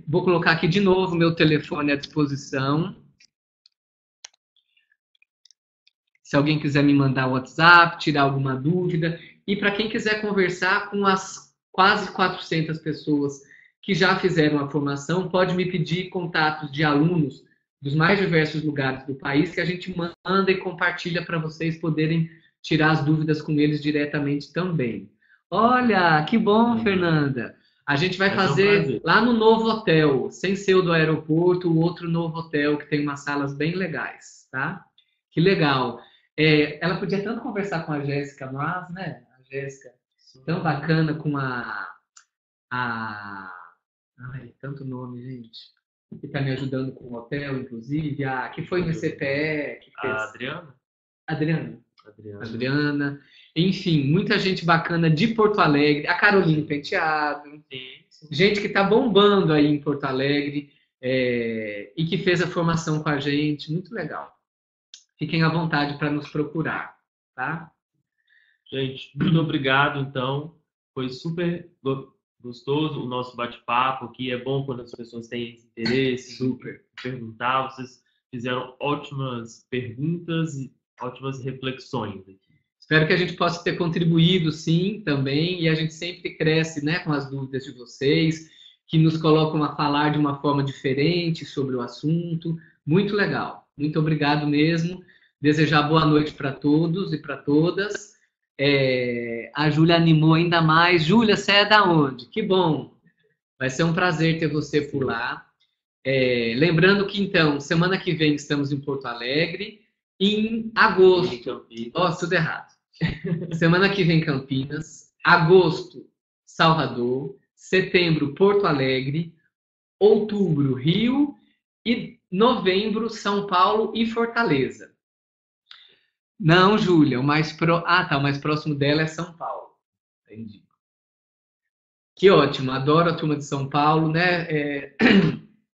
Vou colocar aqui de novo meu telefone à disposição. Se alguém quiser me mandar o WhatsApp, tirar alguma dúvida. E para quem quiser conversar com as quase 400 pessoas que já fizeram a formação, pode me pedir contatos de alunos dos mais diversos lugares do país que a gente manda e compartilha para vocês poderem tirar as dúvidas com eles diretamente também. Olha, que bom, Fernanda. A gente vai fazer lá no novo hotel, sem ser o do aeroporto, o outro novo hotel que tem umas salas bem legais, tá? Que legal. Ela podia tanto conversar com a Jéssica Mraz, né? A Jéssica, tão bacana com ai, tanto nome, gente. Que está me ajudando com o hotel, inclusive. Que foi no CPE. Que fez... Adriana. Enfim, muita gente bacana de Porto Alegre. A Carolina Penteado. Gente que está bombando aí em Porto Alegre e que fez a formação com a gente. Muito legal. Fiquem à vontade para nos procurar, tá?
Gente, muito obrigado, então. Foi super gostoso o nosso bate-papo aqui. É bom quando as pessoas têm esse interesse em perguntar. Vocês fizeram ótimas perguntas e ótimas reflexões aqui.
Espero que a gente possa ter contribuído, sim, também. E a gente sempre cresce, né, com as dúvidas de vocês, que nos colocam a falar de uma forma diferente sobre o assunto. Muito legal. Muito obrigado mesmo. Desejar boa noite para todos e para todas. A Júlia animou ainda mais. Júlia, você é da onde? Que bom! Vai ser um prazer ter você por lá. Lembrando que, então, semana que vem estamos em Porto Alegre. Em agosto... tudo errado. Semana que vem, Campinas. Agosto, Salvador. Setembro, Porto Alegre. Outubro, Rio. E novembro, São Paulo e Fortaleza. Não, Júlia, o mais próximo dela é São Paulo. Entendi. Que ótimo, adoro a turma de São Paulo, né?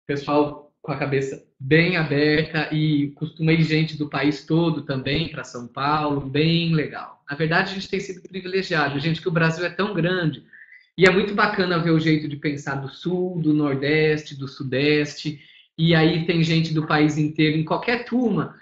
Pessoal com a cabeça bem aberta e costuma ir gente do país todo também para São Paulo, bem legal. Na verdade, a gente tem sido privilegiado, gente, que o Brasil é tão grande e é muito bacana ver o jeito de pensar do Sul, do Nordeste, do Sudeste, e aí tem gente do país inteiro, em qualquer turma.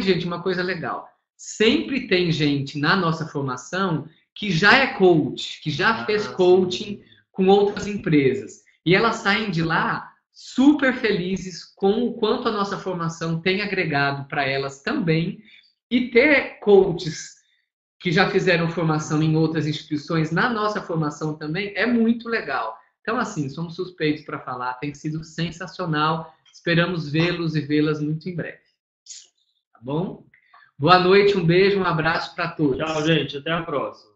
Gente, uma coisa legal. Sempre tem gente na nossa formação que já é coach, que já fez coaching com outras empresas. E elas saem de lá super felizes com o quanto a nossa formação tem agregado para elas também. E ter coaches que já fizeram formação em outras instituições na nossa formação também é muito legal. Então, assim, somos suspeitos para falar, tem sido sensacional. Esperamos vê-los e vê-las muito em breve. Tá bom? Boa noite, um beijo, um abraço para todos.
Tchau, gente. Até a próxima.